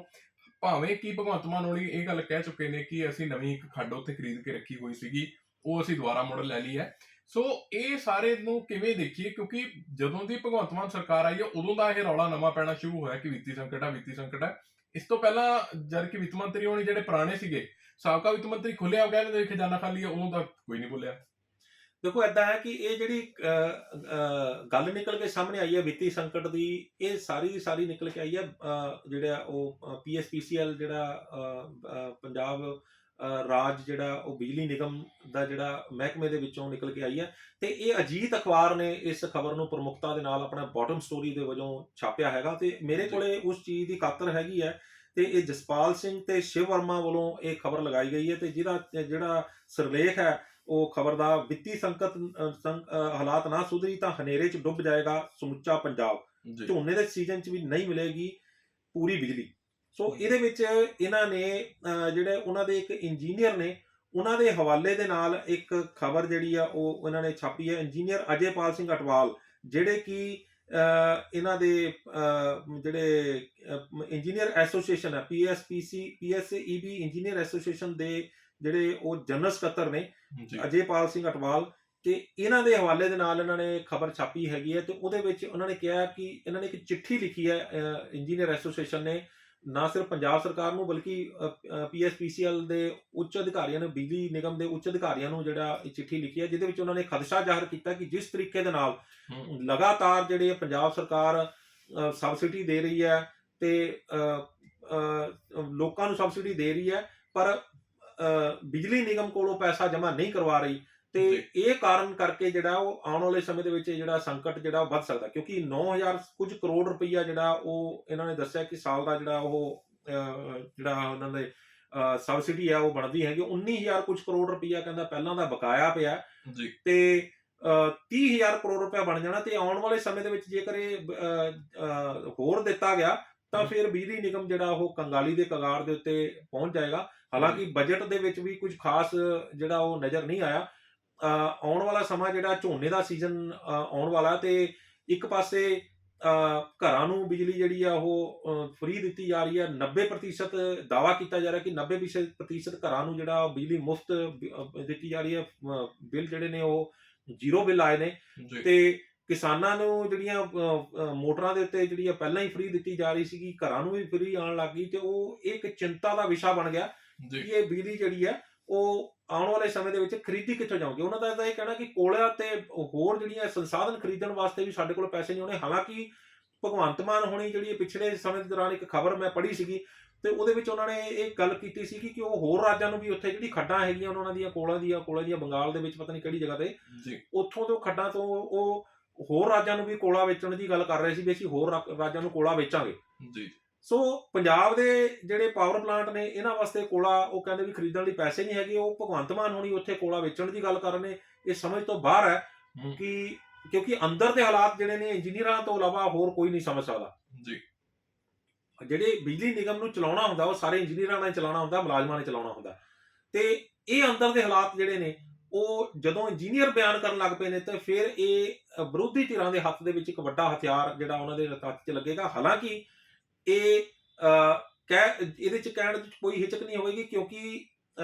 ਭਾਵੇਂ ਕਿ ਭਗਵੰਤ ਮਾਨ ਹੋਣੀ ਇਹ ਗੱਲ ਕਹਿ ਚੁੱਕੇ ਨੇ ਕਿ ਅਸੀਂ ਨਵੀਂ ਇੱਕ ਖੱਡ ਉੱਥੇ ਖਰੀਦ ਕੇ ਰੱਖੀ ਹੋਈ ਸੀਗੀ, ਉਹ ਅਸੀਂ ਦੁਬਾਰਾ ਮੁੜ ਲੈ ਲਈ ਹੈ। ਸੋ ਇਹ ਸਾਰੇ ਨੂੰ ਕਿਵੇਂ ਦੇਖੀਏ, ਕਿਉਂਕਿ ਜਦੋਂ ਦੀ ਭਗਵੰਤ ਮਾਨ ਸਰਕਾਰ ਆਈ ਹੈ ਉਦੋਂ ਦਾ ਇਹ ਰੌਲਾ ਨਵਾਂ ਪੈਣਾ ਸ਼ੁਰੂ ਹੋਇਆ ਕਿ ਵਿੱਤੀ ਸੰਕਟ ਹੈ। ਇਸ ਤੋਂ ਪਹਿਲਾਂ ਜਦ ਕਿ ਵਿੱਤ ਮੰਤਰੀ ਹੋਣੀ ਜਿਹੜੇ ਪੁਰਾਣੇ ਸੀਗੇ, ਸਾਬਕਾ ਵਿੱਤ ਮੰਤਰੀ ਖੁੱਲਿਆ ਹੋ ਗਿਆ ਇਹਨਾਂ ਦੇ ਖਜ਼ਾਨਾ ਖਾਲੀ ਹੈ, ਉਦੋਂ ਤੱਕ ਕੋਈ ਨਹੀਂ ਬੋਲਿਆ। ਦੇਖੋ ਏਦਾਂ ਹੈ ਕਿ ਇਹ ਜਿਹੜੀ ਗੱਲ ਨਿਕਲ ਕੇ ਸਾਹਮਣੇ ਆਈ ਹੈ ਵਿੱਤੀ ਸੰਕਟ ਦੀ, ਇਹ ਸਾਰੀ ਨਿਕਲ ਕੇ ਆਈ ਹੈ ਜਿਹੜਾ ਉਹ PSPCL ਜਿਹੜਾ ਪੰਜਾਬ ਰਾਜ ਜਿਹੜਾ ਉਹ ਬਿਜਲੀ ਨਿਗਮ ਦਾ ਜਿਹੜਾ ਮਹਿਕਮੇ ਦੇ ਵਿੱਚੋਂ ਨਿਕਲ ਕੇ ਆਈ ਹੈ। ਤੇ ਇਹ ਅਜੀਤ ਅਖਬਾਰ ਨੇ ਇਸ ਖਬਰ ਨੂੰ ਪ੍ਰਮੁੱਖਤਾ ਦੇ ਨਾਲ ਆਪਣਾ ਬਾਟਮ ਸਟੋਰੀ ਦੇ ਵਜੋਂ ਛਾਪਿਆ ਹੈਗਾ, ਤੇ ਮੇਰੇ ਕੋਲੇ ਉਸ ਚੀਜ਼ ਦੀ ਖਾਤਰ ਹੈਗੀ ਹੈ। ਤੇ ਇਹ ਜਸਪਾਲ ਸਿੰਘ ਤੇ ਸ਼ਿਵ ਵਰਮਾ ਵੱਲੋਂ ਇਹ ਖਬਰ ਲਗਾਈ ਗਈ ਹੈ, ਤੇ ਜਿਹੜਾ ਸਿਰਲੇਖ ਹੈ ਉਹ ਖਬਰ ਦਾ, ਵਿੱਤੀ ਸੰਕਟ ਹਾਲਾਤ ਨਾ ਸੁਧਰੀ ਤਾਂ ਹਨੇਰੇ 'ਚ ਡੁੱਬ ਜਾਏਗਾ ਸਮੁੱਚਾ ਪੰਜਾਬ, ਝੋਨੇ ਦੇ ਸੀਜ਼ਨ 'ਚ ਵੀ ਨਹੀਂ ਮਿਲੇਗੀ ਪੂਰੀ ਬਿਜਲੀ। ਸੋ ਇਹਦੇ ਵਿੱਚ ਇਹਨਾਂ ਨੇ ਜਿਹੜੇ ਉਹਨਾਂ ਦੇ ਇੱਕ ਇੰਜੀਨੀਅਰ ਨੇ ਉਹਨਾਂ ਦੇ ਹਵਾਲੇ ਦੇ ਨਾਲ ਇੱਕ ਖਬਰ ਜਿਹੜੀ ਆ ਉਹ ਇਹਨਾਂ ਨੇ ਛਾਪੀ ਹੈ। ਇੰਜੀਨੀਅਰ ਅਜੇਪਾਲ ਸਿੰਘ ਅਟਵਾਲ ਜਿਹੜੇ ਕਿ ਇਹਨਾਂ ਦੇ ਜਿਹੜੇ ਇੰਜੀਨੀਅਰ ਐਸੋਸੀਏਸ਼ਨ ਹੈ, ਪੀਐਸਏਬੀ ਇੰਜੀਨੀਅਰ ਐਸੋਸੀਏਸ਼ਨ ਦੇ ਜਿਹੜੇ ਉਹ ਜਨਰਲ ਸਕੱਤਰ ਨੇ ਜੀ ਅਜੇਪਾਲ ਸਿੰਘ ਅਟਵਾਲ, ਤੇ ਇਹਨਾਂ ਦੇ ਹਵਾਲੇ ਦੇ ਨਾਲ ਇਹਨਾਂ ਨੇ ਖਬਰ ਛਾਪੀ ਹੈਗੀ ਹੈ। ਤੇ ਉਹਦੇ ਵਿੱਚ ਉਹਨਾਂ ਨੇ ਕਿਹਾ ਕਿ ਇਹਨਾਂ ਨੇ ਇੱਕ ਚਿੱਠੀ ਲਿਖੀ ਹੈ ਇੰਜੀਨੀਅਰ ਐਸੋਸੀਏਸ਼ਨ ਨੇ, ਨਾ ਸਿਰਫ ਪੰਜਾਬ ਸਰਕਾਰ ਨੂੰ ਬਲਕਿ ਪੀਐਸਪੀਸੀਐਲ ਦੇ ਉੱਚ ਅਧਿਕਾਰੀਆਂ ਨੇ, ਬਿਜਲੀ ਨਿਗਮ ਦੇ ਉੱਚ ਅਧਿਕਾਰੀਆਂ ਨੂੰ ਜਿਹੜਾ ਇਹ ਚਿੱਠੀ ਲਿਖੀ ਹੈ, ਜਿਹਦੇ ਵਿੱਚ ਉਹਨਾਂ ਨੇ ਖਦਸ਼ਾ ਜ਼ਾਹਰ ਕੀਤਾ ਕਿ ਜਿਸ ਤਰੀਕੇ ਦੇ ਨਾਲ ਲਗਾਤਾਰ ਜਿਹੜੇ ਪੰਜਾਬ ਸਰਕਾਰ ਸਬਸਿਡੀ ਦੇ ਰਹੀ ਹੈ ਤੇ ਲੋਕਾਂ ਨੂੰ ਸਬਸਿਡੀ ਦੇ ਰਹੀ ਹੈ, ਪਰ ਬਿਜਲੀ ਨਿਗਮ ਕੋਲੋਂ ਪੈਸਾ ਜਮ੍ਹਾਂ ਨਹੀਂ ਕਰਵਾ ਰਹੀ, ਤੇ ਇਹ ਕਾਰਨ ਕਰਕੇ ਜਿਹੜਾ ਉਹ ਆਉਣ ਵਾਲੇ ਸਮੇਂ ਦੇ ਵਿੱਚ ਜਿਹੜਾ ਸੰਕਟ ਜਿਹੜਾ ਵੱਧ ਸਕਦਾ, ਕਿਉਂਕਿ 9000 ਕੁਝ ਕਰੋੜ ਰੁਪਈਆ ਜਿਹੜਾ ਉਹ ਇਹਨਾਂ ਨੇ ਦੱਸਿਆ ਕਿ ਸਾਲ ਦਾ ਜਿਹੜਾ ਉਹ ਜਿਹੜਾ ਉਹਨਾਂ ਦੇ ਸਬਸਿਡੀ ਹੈ ਉਹ ਬਣਦੀ ਹੈਗੀ। 19000 ਕੁਝ ਕਰੋੜ ਰੁਪਈਆ ਕਹਿੰਦਾ ਪਹਿਲਾਂ ਦਾ ਬਕਾਇਆ ਪਿਆ ਜੀ ਤੇ 30000 ਕਰੋੜ ਰੁਪਇਆ ਬਣ ਜਾਣਾ, ਤੇ ਆਉਣ ਵਾਲੇ ਸਮੇਂ ਦੇ ਵਿੱਚ ਜੇਕਰ ਇਹ ਹੋਰ ਦਿੱਤਾ ਗਿਆ ਤਾਂ ਫਿਰ ਬਿਜਲੀ ਨਿਗਮ ਜਿਹੜਾ ਉਹ ਕੰਗਾਲੀ ਦੇ ਕਗਾਰ ਦੇ ਉੱਤੇ ਪਹੁੰਚ ਜਾਏਗਾ। ਹਾਲਾਂਕਿ ਬਜਟ ਦੇ ਵਿੱਚ ਵੀ ਕੁਝ ਖਾਸ ਜਿਹੜਾ ਉਹ ਨਜ਼ਰ ਨਹੀਂ ਆਇਆ। ਆਉਣ ਵਾਲਾ ਸਮਾਂ ਜਿਹੜਾ ਝੋਨੇ ਦਾ ਸੀਜ਼ਨ ਆਉਣ ਵਾਲਾ, ਤੇ ਇੱਕ ਪਾਸੇ ਘਰਾਂ ਨੂੰ ਬਿਜਲੀ ਜਿਹੜੀ ਆ ਉਹ ਫ੍ਰੀ ਦਿੱਤੀ ਜਾ ਰਹੀ ਹੈ। 90% ਦਾਵਾ ਕੀਤਾ ਜਾ ਰਿਹਾ ਕਿ 90% ਘਰਾਂ ਨੂੰ ਜਿਹੜਾ ਬਿਜਲੀ ਮੁਫਤ ਦਿੱਤੀ ਜਾ ਰਹੀ ਹੈ। ਬਿੱਲ ਜਿਹੜੇ ਨੇ ਉਹ ਜ਼ੀਰੋ ਬਿੱਲ ਆਏ ਨੇ, ਤੇ ਕਿਸਾਨਾਂ ਨੂੰ ਜਿਹੜੀਆਂ ਮੋਟਰਾਂ ਦੇ ਉੱਤੇ ਜਿਹੜੀ ਪਹਿਲਾਂ ਹੀ ਫ੍ਰੀ ਦਿੱਤੀ ਜਾ ਰਹੀ ਸੀਗੀ, ਘਰਾਂ ਨੂੰ ਵੀ ਫ੍ਰੀ ਆਉਣ ਲੱਗ ਗਈ, ਤੇ ਉਹ ਇੱਕ ਚਿੰਤਾ ਦਾ ਵਿਸ਼ਾ ਬਣ ਗਿਆ ਕਿ ਇਹ ਬਿਜਲੀ ਜਿਹੜੀ ਹੈ ਉਹ ਆਉਣ ਵਾਲੇ ਸਮੇਂ ਦੇ ਵਿੱਚ ਖਰੀਦੀ ਕਿੱਥੋਂ ਜਾਊਗੀ। ਉਹਨਾਂ ਦਾ ਤਾਂ ਇਹ ਕਹਿਣਾ ਕਿ ਕੋਲਾ ਤੇ ਹੋਰ ਜਿਹੜੀਆਂ ਸੰਸਾਧਨ ਖਰੀਦਣ ਵਾਸਤੇ ਵੀ ਸਾਡੇ ਕੋਲ ਪੈਸੇ ਨਹੀਂ ਹੋਣੇ। ਹਾਲਾਂਕਿ ਭਗਵੰਤ ਮਾਨ ਹੋਣੀ ਜਿਹੜੀ ਪਿਛਲੇ ਸਮੇਂ ਦੇ ਦੌਰਾਨ ਇੱਕ ਖਬਰ ਮੈਂ ਪੜ੍ਹੀ ਸੀਗੀ, ਤੇ ਉਹਦੇ ਵਿੱਚ ਉਹਨਾਂ ਨੇ ਇਹ ਗੱਲ ਕੀਤੀ ਸੀ ਕਿ ਉਹ ਹੋਰ ਰਾਜਾਂ ਨੂੰ ਵੀ ਉੱਥੇ ਜਿਹੜੀ ਖੱਡਾਂ ਹੈਗੀਆਂ ਉਹਨਾਂ ਦੀਆਂ ਕੋਲਾਂ ਦੀਆਂ ਬੰਗਾਲ ਦੇ ਵਿੱਚ ਪਤਾ ਨਹੀਂ ਕਿਹੜੀ ਜਗ੍ਹਾ ਤੇ, ਉੱਥੋਂ ਤੋਂ ਖੱਡਾਂ ਤੋਂ ਉਹ ਹੋਰ ਰਾਜਾਂ ਨੂੰ ਵੀ ਕੋਲਾ ਵੇਚਣ ਦੀ ਗੱਲ ਕਰ ਰਹੇ ਸੀ ਵੀ ਅਸੀਂ ਹੋਰ ਰਾਜਾਂ ਨੂੰ ਕੋਲਾ ਵੇਚਾਂਗੇ ਜੀ। ਸੋ ਪੰਜਾਬ ਦੇ ਜਿਹੜੇ ਪਾਵਰ ਪਲਾਂਟ ਨੇ ਇਹਨਾਂ ਵਾਸਤੇ ਕੋਲਾ ਉਹ ਕਹਿੰਦੇ ਵੀ ਖਰੀਦਣ ਲਈ ਪੈਸੇ ਨਹੀਂ ਹੈਗੇ। ਉਹ ਭਗਵੰਤ ਮਾਨ ਹੋਣੀ ਉੱਥੇ ਕੋਲਾ ਵੇਚਣ ਦੀ ਗੱਲ ਕਰ ਰਹੇ ਨੇ। ਇਹ ਸਮਝ ਤੋਂ ਬਾਹਰ ਹੈ ਕਿ ਕਿਉਂਕਿ ਅੰਦਰ ਦੇ ਹਾਲਾਤ ਜਿਹੜੇ ਨੇ ਇੰਜੀਨੀਅਰਾਂ ਤੋਂ ਇਲਾਵਾ ਹੋਰ ਕੋਈ ਨਹੀਂ ਸਮਝ ਸਕਦਾ ਜੀ। ਜਿਹੜੇ ਬਿਜਲੀ ਨਿਗਮ ਨੂੰ ਚਲਾਉਣਾ ਹੁੰਦਾ ਉਹ ਸਾਰੇ ਇੰਜੀਨੀਅਰਾਂ ਨੇ ਚਲਾਉਣਾ ਹੁੰਦਾ, ਮੁਲਾਜ਼ਮਾਂ ਨੇ ਚਲਾਉਣਾ ਹੁੰਦਾ, ਤੇ ਇਹ ਅੰਦਰ ਦੇ ਹਾਲਾਤ ਜਿਹੜੇ ਨੇ ਉਹ ਜਦੋਂ ਇੰਜੀਨੀਅਰ ਬਿਆਨ ਕਰਨ ਲੱਗ ਪਏ ਨੇ ਤਾਂ ਫਿਰ ਇਹ ਵਿਰੋਧੀ ਧਿਰਾਂ ਦੇ ਹੱਥ ਦੇ ਵਿੱਚ ਇੱਕ ਵੱਡਾ ਹਥਿਆਰ ਜਿਹੜਾ ਉਹਨਾਂ ਦੇ ਹੱਥ 'ਚ ਲੱਗੇਗਾ। ਹਾਲਾਂਕਿ ਇਹ ਇਹਦੇ 'ਚ ਕਹਿਣ 'ਚ ਕੋਈ ਹਿਚਕ ਨਹੀਂ ਹੋਵੇਗੀ, ਕਿਉਂਕਿ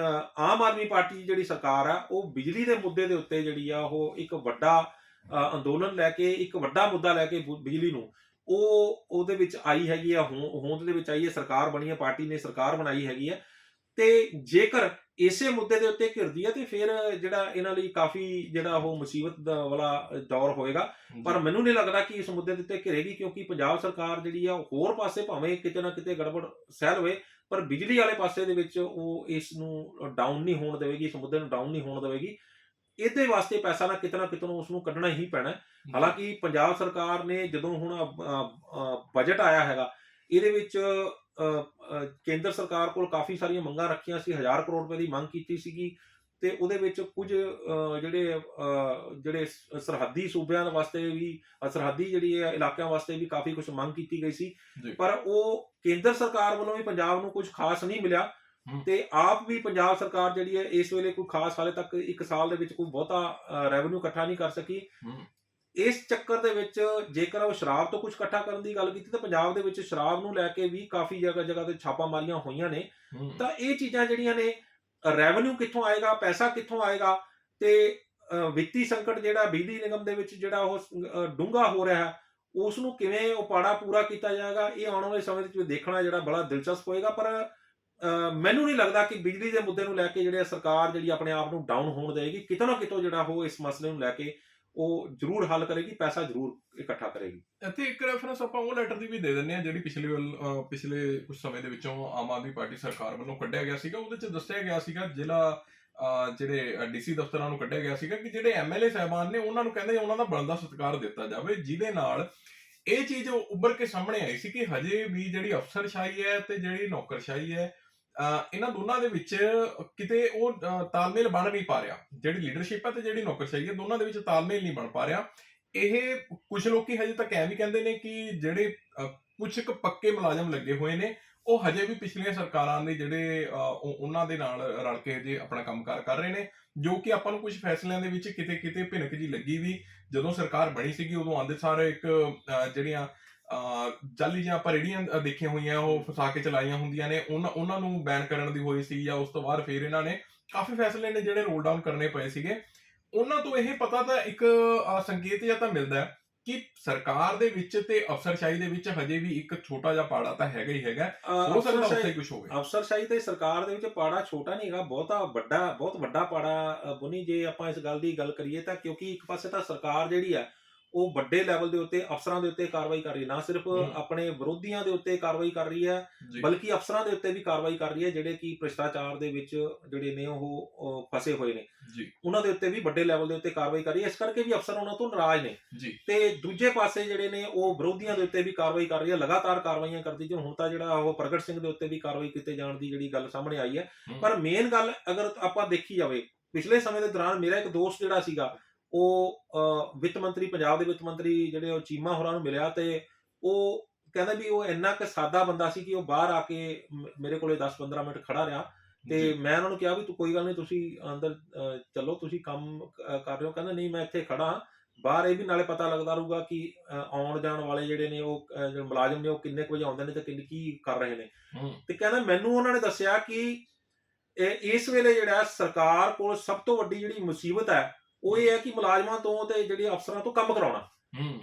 ਆਮ ਆਦਮੀ ਪਾਰਟੀ ਜਿਹੜੀ ਸਰਕਾਰ ਆ ਉਹ ਬਿਜਲੀ ਦੇ ਮੁੱਦੇ ਦੇ ਉੱਤੇ ਜਿਹੜੀ ਆ ਉਹ ਇੱਕ ਵੱਡਾ ਅੰਦੋਲਨ ਲੈ ਕੇ, ਇੱਕ ਵੱਡਾ ਮੁੱਦਾ ਲੈ ਕੇ ਬਿਜਲੀ ਨੂੰ ਉਹਦੇ ਵਿੱਚ ਆਈ ਹੈਗੀ ਆ, ਹੋਂਦ ਦੇ ਵਿੱਚ ਆਈ ਹੈ। ਸਰਕਾਰ ਬਣੀ ਹੈ, ਪਾਰਟੀ ਨੇ ਸਰਕਾਰ ਬਣਾਈ ਹੈਗੀ ਹੈ, ਤੇ ਜੇਕਰ ਇਸੇ ਮੁੱਦੇ ਦੇ ਉੱਤੇ ਘਿਰਦੀ ਹੈ ਤੇ ਫਿਰ ਜਿਹੜਾ ਇਹਨਾਂ ਲਈ ਕਾਫੀ ਜਿਹੜਾ ਉਹ ਮੁਸੀਬਤ ਵਾਲਾ ਦੌਰ ਹੋਏਗਾ। ਪਰ ਮੈਨੂੰ ਨਹੀਂ ਲੱਗਦਾ ਕਿ ਇਸ ਮੁੱਦੇ ਦੇ ਉੱਤੇ ਘਿਰੇਗੀ, ਕਿਉਂਕਿ ਪੰਜਾਬ ਸਰਕਾਰ ਜਿਹੜੀ ਆ ਹੋਰ ਪਾਸੇ ਭਾਵੇਂ ਕਿਤੇ ਨਾ ਕਿਤੇ ਗੜਬੜ ਸਹਿ ਲਵੇ, ਪਰ ਬਿਜਲੀ ਵਾਲੇ ਪਾਸੇ ਦੇ ਵਿੱਚ ਉਹ ਇਸ ਨੂੰ ਡਾਊਨ ਨਹੀਂ ਹੋਣ ਦੇਵੇਗੀ, ਇਸ ਮੁੱਦੇ ਨੂੰ ਡਾਊਨ ਨਹੀਂ ਹੋਣ ਦੇਵੇਗੀ। ਇਹਦੇ ਵਾਸਤੇ ਪੈਸਾ ਨਾ ਕਿਤੇ ਉਸ ਨੂੰ ਕੱਢਣਾ ਹੀ ਪੈਣਾ। ਹਾਲਾਂਕਿ ਪੰਜਾਬ ਸਰਕਾਰ ਨੇ ਜਦੋਂ ਹੁਣ ਬਜਟ ਆਇਆ ਹੈਗਾ, ਇਹਦੇ ਵਿੱਚ ਕੇਂਦਰ ਸਰਕਾਰ ਕੋਲ ਕਾਫੀ ਸਾਰੀਆਂ ਮੰਗਾਂ ਰੱਖੀਆਂ ਸੀ। 1000 ਕਰੋੜ ਰੁਪਏ ਦੀ ਮੰਗ ਕੀਤੀ ਸੀਗੀ, ਤੇ ਉਹਦੇ ਵਿੱਚ ਕੁਝ ਜਿਹੜੇ ਸਰਹੱਦੀ ਸੂਬਿਆਂ ਵਾਸਤੇ ਵੀ, ਸਰਹੱਦੀ ਜਿਹੜੀ ਇਲਾਕਿਆਂ ਵਾਸਤੇ ਵੀ ਕਾਫੀ ਕੁਝ ਮੰਗ ਕੀਤੀ ਗਈ ਸੀ, ਪਰ ਉਹ ਕੇਂਦਰ ਸਰਕਾਰ ਵੱਲੋਂ ਵੀ ਪੰਜਾਬ ਨੂੰ ਕੁਝ ਖਾਸ ਨਹੀਂ ਮਿਲਿਆ, ਤੇ ਆਪ ਵੀ ਪੰਜਾਬ ਸਰਕਾਰ ਜਿਹੜੀ ਹੈ ਇਸ ਵੇਲੇ ਕੋਈ ਖਾਸ ਹਾਲੇ ਤੱਕ ਇੱਕ ਸਾਲ ਦੇ ਵਿੱਚ ਕੋਈ ਬਹੁਤਾ ਰੈਵਨਿਊ ਇਕੱਠਾ ਨਹੀਂ ਕਰ ਸਕੀ। ਇਸ ਚੱਕਰ ਦੇ ਵਿੱਚ ਜੇਕਰ ਉਹ ਸ਼ਰਾਬ ਤੋਂ ਕੁਝ ਇਕੱਠਾ ਕਰਨ ਦੀ ਗੱਲ ਕੀਤੀ ਤਾਂ ਪੰਜਾਬ ਦੇ ਵਿੱਚ ਸ਼ਰਾਬ ਨੂੰ ਲੈ ਕੇ ਵੀ ਕਾਫੀ ਜਗ੍ਹਾ ਤੇ ਛਾਪਾ ਮਾਰੀਆਂ ਹੋਈਆਂ ਨੇ। ਤਾਂ ਇਹ ਚੀਜ਼ਾਂ ਜਿਹੜੀਆਂ ਨੇ, ਰੈਵਨਿਊ ਕਿੱਥੋਂ ਆਏਗਾ, ਪੈਸਾ ਕਿੱਥੋਂ ਆਏਗਾ, ਤੇ ਵਿੱਤੀ ਸੰਕਟ ਜਿਹੜਾ ਬਿਜਲੀ ਨਿਗਮ ਦੇ ਵਿੱਚ ਜਿਹੜਾ ਉਹ ਡੂੰਘਾ ਹੋ ਰਿਹਾ ਉਸ ਨੂੰ ਕਿਵੇਂ ਉਹ ਪਾੜਾ ਪੂਰਾ ਕੀਤਾ ਜਾਏਗਾ, ਇਹ ਆਉਣ ਵਾਲੇ ਸਮੇਂ ਵਿੱਚ ਦੇਖਣਾ ਜਿਹੜਾ ਬੜਾ ਦਿਲਚਸਪ ਹੋਏਗਾ। ਪਰ ਮੈਨੂੰ ਨਹੀਂ ਲੱਗਦਾ ਕਿ ਬਿਜਲੀ ਦੇ ਮੁੱਦੇ ਨੂੰ ਲੈ ਕੇ ਜਿਹੜੀ ਸਰਕਾਰ ਜਿਹੜੀ ਆਪਣੇ ਆਪ ਨੂੰ ਡਾਊਨ ਹੋਣ ਦੇਵੇਗੀ। ਕਿਤੋਂ ਨਾ ਕਿਤੋਂ ਜਿਹੜਾ ਉਹ ਇਸ ਮਸਲੇ ਨੂੰ ਲੈ ਕੇ ਉਹ ਜ਼ਰੂਰ ਹੱਲ ਕਰੇਗੀ, ਪੈਸਾ ਜ਼ਰੂਰ ਇਕੱਠਾ ਕਰੇਗੀ। ਇੱਥੇ ਇੱਕ ਰੈਫਰੈਂਸ ਆਪਾਂ ਉਹ ਲੈਟਰ ਦੀ ਵੀ ਦੇ ਦਿੰਦੇ ਹਾਂ ਜਿਹੜੀ ਪਿਛਲੇ ਕੁਝ ਸਮੇਂ ਦੇ ਵਿੱਚੋਂ ਆਮ ਆਦਮੀ ਪਾਰਟੀ ਸਰਕਾਰ ਵੱਲੋਂ ਕੱਢਿਆ ਗਿਆ ਸੀਗਾ। ਉਹਦੇ 'ਚ ਦੱਸਿਆ ਗਿਆ ਸੀਗਾ ਜਿਹੜੇ ਡੀਸੀ ਦਫ਼ਤਰਾਂ ਨੂੰ ਕੱਢਿਆ ਗਿਆ ਸੀਗਾ ਕਿ ਜਿਹੜੇ ਐਮਐਲਏ ਸਾਹਿਬਾਨ ਨੇ ਉਹਨਾਂ ਨੂੰ ਕਹਿੰਦੇ ਉਹਨਾਂ ਦਾ ਬਣਦਾ ਸਤਿਕਾਰ ਦਿੱਤਾ ਜਾਵੇ, ਜਿਹਦੇ ਨਾਲ ਇਹ ਚੀਜ਼ ਉੱਭਰ ਕੇ ਸਾਹਮਣੇ ਆਈ ਸੀ ਕਿ ਹਜੇ ਵੀ ਜਿਹੜੀ ਅਫਸਰਸ਼ਾਹੀ ਹੈ ਤੇ ਜਿਹੜੀ ਨੌਕਰਸ਼ਾਹੀ ਹੈ, ਇਹਨਾਂ ਦੋਨਾਂ ਦੇ ਵਿੱਚ ਕਿਤੇ ਉਹ ਤਾਲਮੇਲ ਬਣ ਨਹੀਂ ਪਾ ਰਿਹਾ। ਜਿਹੜੀ ਲੀਡਰਸ਼ਿਪ ਹੈ ਤੇ ਜਿਹੜੀ ਨੌਕਰਸ਼ਾਹੀ ਹੈ, ਦੋਨਾਂ ਦੇ ਵਿੱਚ ਤਾਲਮੇਲ ਨਹੀਂ ਬਣ ਪਾ ਰਿਹਾ। ਇਹ ਕੁਝ ਲੋਕੀ ਹਜੇ ਤੱਕ ਐਂ ਵੀ ਕਹਿੰਦੇ ਨੇ ਕਿ ਜਿਹੜੇ ਕੁਝ ਕੁ ਪੱਕੇ ਮੁਲਾਜ਼ਮ ਲੱਗੇ ਹੋਏ ਨੇ ਉਹ ਹਜੇ ਵੀ ਪਿਛਲੀਆਂ ਸਰਕਾਰਾਂ ਦੇ ਜਿਹੜੇ ਉਹਨਾਂ ਦੇ ਨਾਲ ਰਲ ਕੇ ਜੇ ਆਪਣਾ ਕੰਮਕਾਰ ਕਰ ਰਹੇ ਨੇ, ਜੋ ਕਿ ਆਪਾਂ ਨੂੰ ਕੁਝ ਫੈਸਲਿਆਂ ਦੇ ਵਿੱਚ ਕਿਤੇ ਕਿਤੇ ਭਿਣਕ ਜੀ ਲੱਗੀ ਵੀ। ਜਦੋਂ ਸਰਕਾਰ ਬਣੀ ਸੀਗੀ ਉਦੋਂ ਆਉਂਦੇ ਸਾਰ ਇੱਕ ਜਿਹੜੀਆਂ ਜਾਲੀ ਜਿਹੀਆਂ ਆਪਾਂ ਰੇਹੜੀਆਂ ਦੇਖੀਆਂ ਹੋਈਆਂ, ਉਹ ਫਸਾ ਕੇ ਚਲਾਈਆਂ ਹੁੰਦੀਆਂ ਨੇ, ਉਹਨਾਂ ਨੂੰ ਬੈਨ ਕਰਨ ਦੀ ਹੋਈ ਸੀ, ਜਾਂ ਉਸ ਤੋਂ ਬਾਅਦ ਫਿਰ ਇਹਨਾਂ ਨੇ ਕਾਫੀ ਫੈਸਲੇ ਨੇ ਜਿਹੜੇ ਰੋਲ ਡਾਊਨ ਕਰਨੇ ਪਏ ਸੀਗੇ। ਉਹਨਾਂ ਤੋਂ ਇਹ ਪਤਾ ਤਾਂ ਇੱਕ ਸੰਕੇਤ ਜਿਹਾ ਤਾਂ ਮਿਲਦਾ ਹੈ ਕਿ ਸਰਕਾਰ ਦੇ ਵਿੱਚ ਤੇ ਅਫਸਰਸ਼ਾਹੀ ਦੇ ਵਿੱਚ ਹਜੇ ਵੀ ਇੱਕ ਛੋਟਾ ਜਿਹਾ ਪਾੜਾ ਤਾਂ ਹੈਗਾ ਹੀ ਹੈਗਾ। ਹੋ ਸਕਦਾ ਉੱਥੇ ਕੁਝ ਹੋਵੇ। ਅਫਸਰਸ਼ਾਹੀ ਤੇ ਸਰਕਾਰ ਦੇ ਵਿੱਚ ਪਾੜਾ ਛੋਟਾ ਨਹੀਂ ਹੈਗਾ, ਬਹੁਤ ਵੱਡਾ ਪਾੜਾ ਬੁਨੀ। ਜੇ ਆਪਾਂ ਇਸ ਗੱਲ ਦੀ ਗੱਲ ਕਰੀਏ ਤਾਂ ਕਿਉਂਕਿ ਇੱਕ ਪਾਸੇ ਤਾਂ ਸਰਕਾਰ ਜਿਹੜੀ ਆ ਉਹ ਵੱਡੇ ਲੈਵਲ ਦੇ ਉੱਤੇ ਅਫਸਰਾਂ ਦੇ ਉੱਤੇ ਕਾਰਵਾਈ ਕਰ ਰਹੀ ਹੈ, ਨਾ ਸਿਰਫ ਆਪਣੇ ਵਿਰੋਧੀਆਂ ਦੇ ਉੱਤੇ ਕਾਰਵਾਈ ਕਰ ਰਹੀ ਹੈ, ਬਲਕਿ ਅਫਸਰਾਂ ਦੇ ਉੱਤੇ ਵੀ ਕਾਰਵਾਈ ਕਰ ਰਹੀ ਹੈ ਜਿਹੜੇ ਕਿ ਭ੍ਰਿਸ਼ਟਾਚਾਰ ਦੇ ਵਿੱਚ ਜਿਹੜੇ ਨੇ ਉਹ ਫਸੇ ਹੋਏ ਨੇ, ਉਹਨਾਂ ਦੇ ਉੱਤੇ ਵੀ ਵੱਡੇ ਲੈਵਲ ਦੇ ਉੱਤੇ ਕਾਰਵਾਈ ਕਰ ਰਹੀ ਹੈ। ਇਸ ਕਰਕੇ ਵੀ ਅਫਸਰ ਉਹਨਾਂ ਤੋਂ ਨਾਰਾਜ਼ ਨੇ। ਤੇ ਦੂਜੇ ਪਾਸੇ ਜਿਹੜੇ ਨੇ ਉਹ ਵਿਰੋਧੀਆਂ ਦੇ ਉੱਤੇ ਵੀ ਕਾਰਵਾਈ ਕਰ ਰਹੀ ਹੈ, ਲਗਾਤਾਰ ਕਾਰਵਾਈਆਂ ਕਰਦੀ। ਜਿਵੇਂ ਹੁਣ ਤਾਂ ਜਿਹੜਾ ਉਹ ਪ੍ਰਗਟ ਸਿੰਘ ਦੇ ਉੱਤੇ ਵੀ ਕਾਰਵਾਈ ਕੀਤੇ ਜਾਣ ਦੀ ਜਿਹੜੀ ਗੱਲ ਸਾਹਮਣੇ ਆਈ ਹੈ। ਪਰ ਮੇਨ ਗੱਲ ਅਗਰ ਆਪਾਂ ਦੇਖੀ ਜਾਵੇ, ਪਿਛਲੇ ਸਮੇਂ ਦੇ ਦੌਰਾਨ ਮੇਰਾ ਇੱਕ ਦੋਸਤ ਜਿਹੜਾ ਸੀਗਾ ਉਹ ਵਿੱਤ ਮੰਤਰੀ, ਪੰਜਾਬ ਦੇ ਵਿੱਤ ਮੰਤਰੀ ਜਿਹੜੇ ਉਹ ਚੀਮਾ ਹੋਰਾਂ ਨੂੰ ਮਿਲਿਆ, ਤੇ ਉਹ ਕਹਿੰਦਾ ਵੀ ਉਹ ਇੰਨਾ ਕੁ ਸਾਦਾ ਬੰਦਾ ਸੀ ਕਿ ਉਹ ਬਾਹਰ ਆ ਕੇ ਮੇਰੇ ਕੋਲੇ 10-15 ਮਿੰਟ ਖੜਾ ਰਿਹਾ। ਤੇ ਮੈਂ ਉਹਨਾਂ ਨੂੰ ਕਿਹਾ ਵੀ ਤੂੰ ਕੋਈ ਗੱਲ ਨਹੀਂ, ਤੁਸੀਂ ਅੰਦਰ ਚੱਲੋ, ਤੁਸੀਂ ਕੰਮ ਕਰ ਰਹੇ ਹੋ। ਕਹਿੰਦਾ ਨਹੀਂ, ਮੈਂ ਇੱਥੇ ਖੜਾ, ਬਾਹਰ ਇਹ ਵੀ ਨਾਲੇ ਪਤਾ ਲੱਗਦਾ ਰਹੂਗਾ ਕਿ ਆਉਣ ਜਾਣ ਵਾਲੇ ਜਿਹੜੇ ਨੇ ਉਹ ਜਿਹੜੇ ਮੁਲਾਜ਼ਮ ਨੇ ਉਹ ਕਿੰਨੇ ਕੁ ਵਜੇ ਆਉਂਦੇ ਨੇ ਤੇ ਕੀ ਕਰ ਰਹੇ ਨੇ। ਤੇ ਕਹਿੰਦਾ ਮੈਨੂੰ ਉਹਨਾਂ ਨੇ ਦੱਸਿਆ ਕਿ ਇਸ ਵੇਲੇ ਜਿਹੜਾ ਸਰਕਾਰ ਕੋਲ ਸਭ ਤੋਂ ਵੱਡੀ ਜਿਹੜੀ ਮੁਸੀਬਤ ਹੈ ਉਹ ਇਹ ਹੈ ਕਿ ਮੁਲਾਜ਼ਮਾਂ ਤੋਂ ਤੇ ਜਿਹੜੇ ਅਫਸਰਾਂ ਤੋਂ ਕੰਮ ਕਰਾਉਣਾ।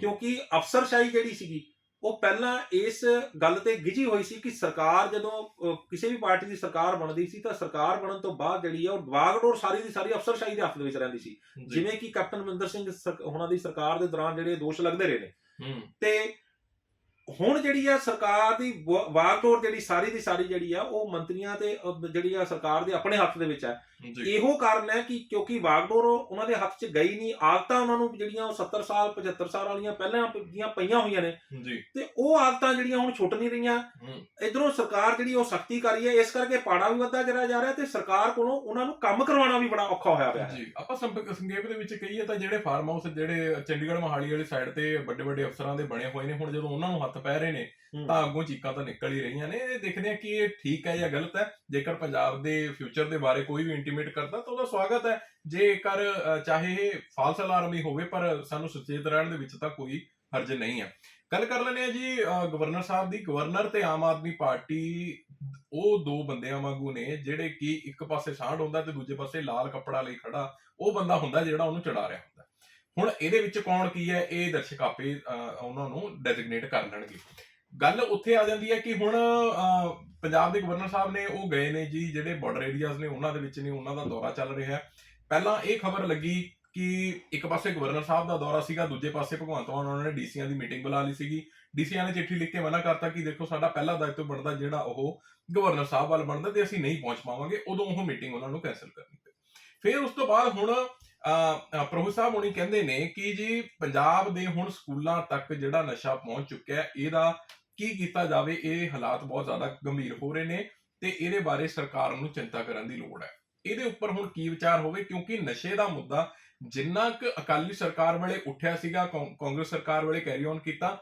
ਕਿਉਂਕਿ ਅਫਸਰਸ਼ਾਹੀ ਜਿਹੜੀ ਸੀਗੀ ਉਹ ਪਹਿਲਾਂ ਇਸ ਗੱਲ ਤੇ ਗਿਝੀ ਹੋਈ ਸੀ ਕਿ ਸਰਕਾਰ ਜਦੋਂ ਕਿਸੇ ਵੀ ਪਾਰਟੀ ਦੀ ਸਰਕਾਰ ਬਣਦੀ ਸੀ ਤਾਂ ਸਰਕਾਰ ਬਣਨ ਤੋਂ ਬਾਅਦ ਜਿਹੜੀ ਆ ਉਹ ਵਾਗਡੋਰ ਸਾਰੀ ਦੀ ਸਾਰੀ ਅਫਸਰਸ਼ਾਹੀ ਦੇ ਹੱਥ ਦੇ ਵਿੱਚ ਰਹਿੰਦੀ ਸੀ। ਜਿਵੇਂ ਕਿ ਕੈਪਟਨ ਅਮਰਿੰਦਰ ਸਿੰਘ ਉਹਨਾਂ ਦੀ ਸਰਕਾਰ ਦੇ ਦੌਰਾਨ ਜਿਹੜੇ ਦੋਸ਼ ਲੱਗਦੇ ਰਹੇ ਨੇ। ਤੇ ਹੁਣ ਜਿਹੜੀ ਆ ਸਰਕਾਰ ਦੀ ਵਾਗਡੋਰ ਜਿਹੜੀ ਸਾਰੀ ਦੀ ਸਾਰੀ ਜਿਹੜੀ ਆ ਉਹ ਮੰਤਰੀਆਂ ਤੇ ਜਿਹੜੀ ਆ ਸਰਕਾਰ ਦੇ ਆਪਣੇ ਹੱਥ ਦੇ ਵਿੱਚ ਹੈ। ਇਹੋ ਕਾਰਨ ਹੈ ਕਿ ਕਿਉਂਕਿ ਵਾਗਡੋਰ ਉਹਨਾਂ ਦੇ ਹੱਥ 'ਚ ਗਈ ਨਹੀਂ, ਆਦਤਾਂ ਉਹਨਾਂ ਨੂੰ ਜਿਹੜੀਆਂ ਉਹ 70 ਸਾਲ 75 ਸਾਲ ਵਾਲੀਆਂ ਪਹਿਲਾਂ ਦੀਆਂ ਪਈਆਂ ਹੋਈਆਂ ਨੇ, ਤੇ ਉਹ ਆਦਤਾਂ ਜਿਹੜੀਆਂ ਹੁਣ ਛੁੱਟ ਨਹੀਂ ਰਹੀਆਂ। ਇਧਰੋਂ ਸਰਕਾਰ ਜਿਹੜੀ ਉਹ ਸਖਤੀ ਕਰ ਰਹੀ ਹੈ, ਇਸ ਕਰਕੇ ਪਾੜਾ ਵੀ ਵੱਧਦਾ ਜਾ ਰਿਹਾ ਤੇ ਸਰਕਾਰ ਕੋਲੋਂ ਉਹਨਾਂ ਨੂੰ ਕੰਮ ਕਰਵਾਉਣਾ ਵੀ ਬੜਾ ਔਖਾ ਹੋਇਆ ਪਿਆ। ਆਪਾਂ ਸੰਖੇਪ ਦੇ ਵਿੱਚ ਕਹੀਏ ਤਾਂ ਜਿਹੜੇ ਫਾਰਮ ਹਾਊਸ ਜਿਹੜੇ ਚੰਡੀਗੜ੍ਹ ਮੋਹਾਲੀ ਵਾਲੀ ਸਾਈਡ ਤੇ ਵੱਡੇ ਵੱਡੇ ਅਫਸਰਾਂ ਦੇ ਬਣੇ ਹੋਏ ਨੇ, ਹੁਣ ਜਦੋਂ ਉਹਨਾਂ ਨੂੰ ਹੱਥ ਪੈ ਰਹੇ ਨੇ ਤਾਂ ਅੱਗੋਂ ਚੀਕਾਂ ਤਾਂ ਨਿਕਲ ਹੀ ਰਹੀਆਂ ਨੇ। ਇਹ ਦੇਖਦੇ ਆ ਕਿ ਇਹ ਠੀਕ ਹੈ ਜਾਂ ਗਲਤ ਹੈ। ਜੇਕਰ ਪੰਜਾਬ ਦੇ ਫਿਊਚਰ ਦੇ ਬਾਰੇ ਕੋਈ ਵੀ ਇੰਟੀਮੇਟ ਕਰਦਾ ਤਾਂ ਉਹਦਾ ਸਵਾਗਤ ਹੈ, ਜੇਕਰ ਚਾਹੇ ਇਹ ਫਾਲਸ ਅਲਾਰਮ ਹੀ ਹੋਵੇ, ਪਰ ਸਾਨੂੰ ਸੁਚੇਤ ਰਹਿਣ ਦੇ ਵਿੱਚ ਤਾਂ ਕੋਈ ਹਰਜ ਨਹੀਂ ਹੈ। ਗੱਲ ਕਰ ਲੈਂਦੇ ਆ ਜੀ ਗਵਰਨਰ ਸਾਹਿਬ ਦੀ। ਗਵਰਨਰ ਤੇ ਆਮ ਆਦਮੀ ਪਾਰਟੀ ਉਹ ਦੋ ਬੰਦਿਆਂ ਵਾਂਗੂ ਨੇ ਜਿਹੜੇ ਕਿ ਇੱਕ ਪਾਸੇ ਸਾਂਢ ਹੁੰਦਾ ਤੇ ਦੂਜੇ ਪਾਸੇ ਲਾਲ ਕੱਪੜਾ ਲਈ ਖੜਾ ਉਹ ਬੰਦਾ ਹੁੰਦਾ ਜਿਹੜਾ ਉਹਨੂੰ ਚੜਾ ਰਿਹਾ ਹੁੰਦਾ। ਹੁਣ ਇਹਦੇ ਵਿੱਚ ਕੌਣ ਕੀ ਹੈ ਇਹ ਦਰਸ਼ਕ ਆਪੇ ਉਹਨਾਂ ਨੂੰ ਡੈਜ਼ਿਗਨੇਟ ਕਰ ਲੈਣਗੇ। ਗੱਲ ਉੱਥੇ ਆ ਜਾਂਦੀ ਹੈ ਕਿ ਹੁਣ ਪੰਜਾਬ ਦੇ ਗਵਰਨਰ ਸਾਹਿਬ ਨੇ ਉਹ ਗਏ ਨੇ ਜੀ ਜਿਹੜੇ ਬਾਰਡਰ ਏਰੀਆਜ਼ ਨੇ ਉਹਨਾਂ ਦੇ ਵਿੱਚ ਨੇ, ਉਹਨਾਂ ਦਾ ਦੌਰਾ ਚੱਲ ਰਿਹਾ ਹੈ। ਪਹਿਲਾਂ ਇਹ ਖਬਰ ਲੱਗੀ ਕਿ ਇੱਕ ਪਾਸੇ ਗਵਰਨਰ ਸਾਹਿਬ ਦਾ ਦੌਰਾ ਸੀਗਾ, ਦੂਜੇ ਪਾਸੇ ਭਗਵੰਤ ਮਾਨ ਉਹਨਾਂ ਨੇ ਡੀਸੀਆਂ ਦੀ ਮੀਟਿੰਗ ਬੁਲਾ ਲਈ ਸੀਗੀ। ਡੀਸੀਆਂ ਨੇ ਚਿੱਠੀ ਲਿਖ ਕੇ ਮਨਾ ਕਰਤਾ ਕਿ ਦੇਖੋ ਸਾਡਾ ਪਹਿਲਾ ਦਾਇਿਤਵ ਬਣਦਾ ਜਿਹੜਾ ਉਹ ਗਵਰਨਰ ਸਾਹਿਬ ਵੱਲ ਬਣਦਾ ਤੇ ਅਸੀਂ ਨਹੀਂ ਪਹੁੰਚ ਪਾਵਾਂਗੇ। ਉਦੋਂ ਉਹ ਮੀਟਿੰਗ ਉਹਨਾਂ ਨੂੰ ਕੈਂਸਲ ਕਰਨੀ ਪਈ। ਫਿਰ ਉਸ ਤੋਂ ਬਾਅਦ ਹੁਣ ਪ੍ਰਭੂ ਸਾਹਿਬ ਹੁਣੀ ਕਹਿੰਦੇ ਨੇ ਕਿ ਜੀ ਪੰਜਾਬ ਦੇ ਹੁਣ ਸਕੂਲਾਂ ਤੱਕ ਜਿਹੜਾ ਨਸ਼ਾ ਪਹੁੰਚ ਚੁੱਕਿਆ ਇਹਦਾ ਕੀ ਕੀਤਾ ਜਾਵੇ। ਇਹ ਹਾਲਾਤ ਬਹੁਤ ਜ਼ਿਆਦਾ ਗੰਭੀਰ ਹੋ ਰਹੇ ਨੇ ਤੇ ਇਹਦੇ ਬਾਰੇ ਸਰਕਾਰ ਨੂੰ ਚਿੰਤਾ ਕਰਨ ਦੀ ਲੋੜ ਹੈ। ਇਹਦੇ ਉੱਪਰ ਹੁਣ ਕੀ ਵਿਚਾਰ ਹੋਵੇ, ਕਿਉਂਕਿ ਨਸ਼ੇ ਦਾ ਮੁੱਦਾ ਜਿੰਨਾ ਕੁ ਅਕਾਲੀ ਸਰਕਾਰ ਵੇਲੇ ਉੱਠਿਆ ਸੀਗਾ, ਕਾਂਗਰਸ ਸਰਕਾਰ ਵੇਲੇ ਕੈਰੀ ਔਨ ਕੀਤਾ।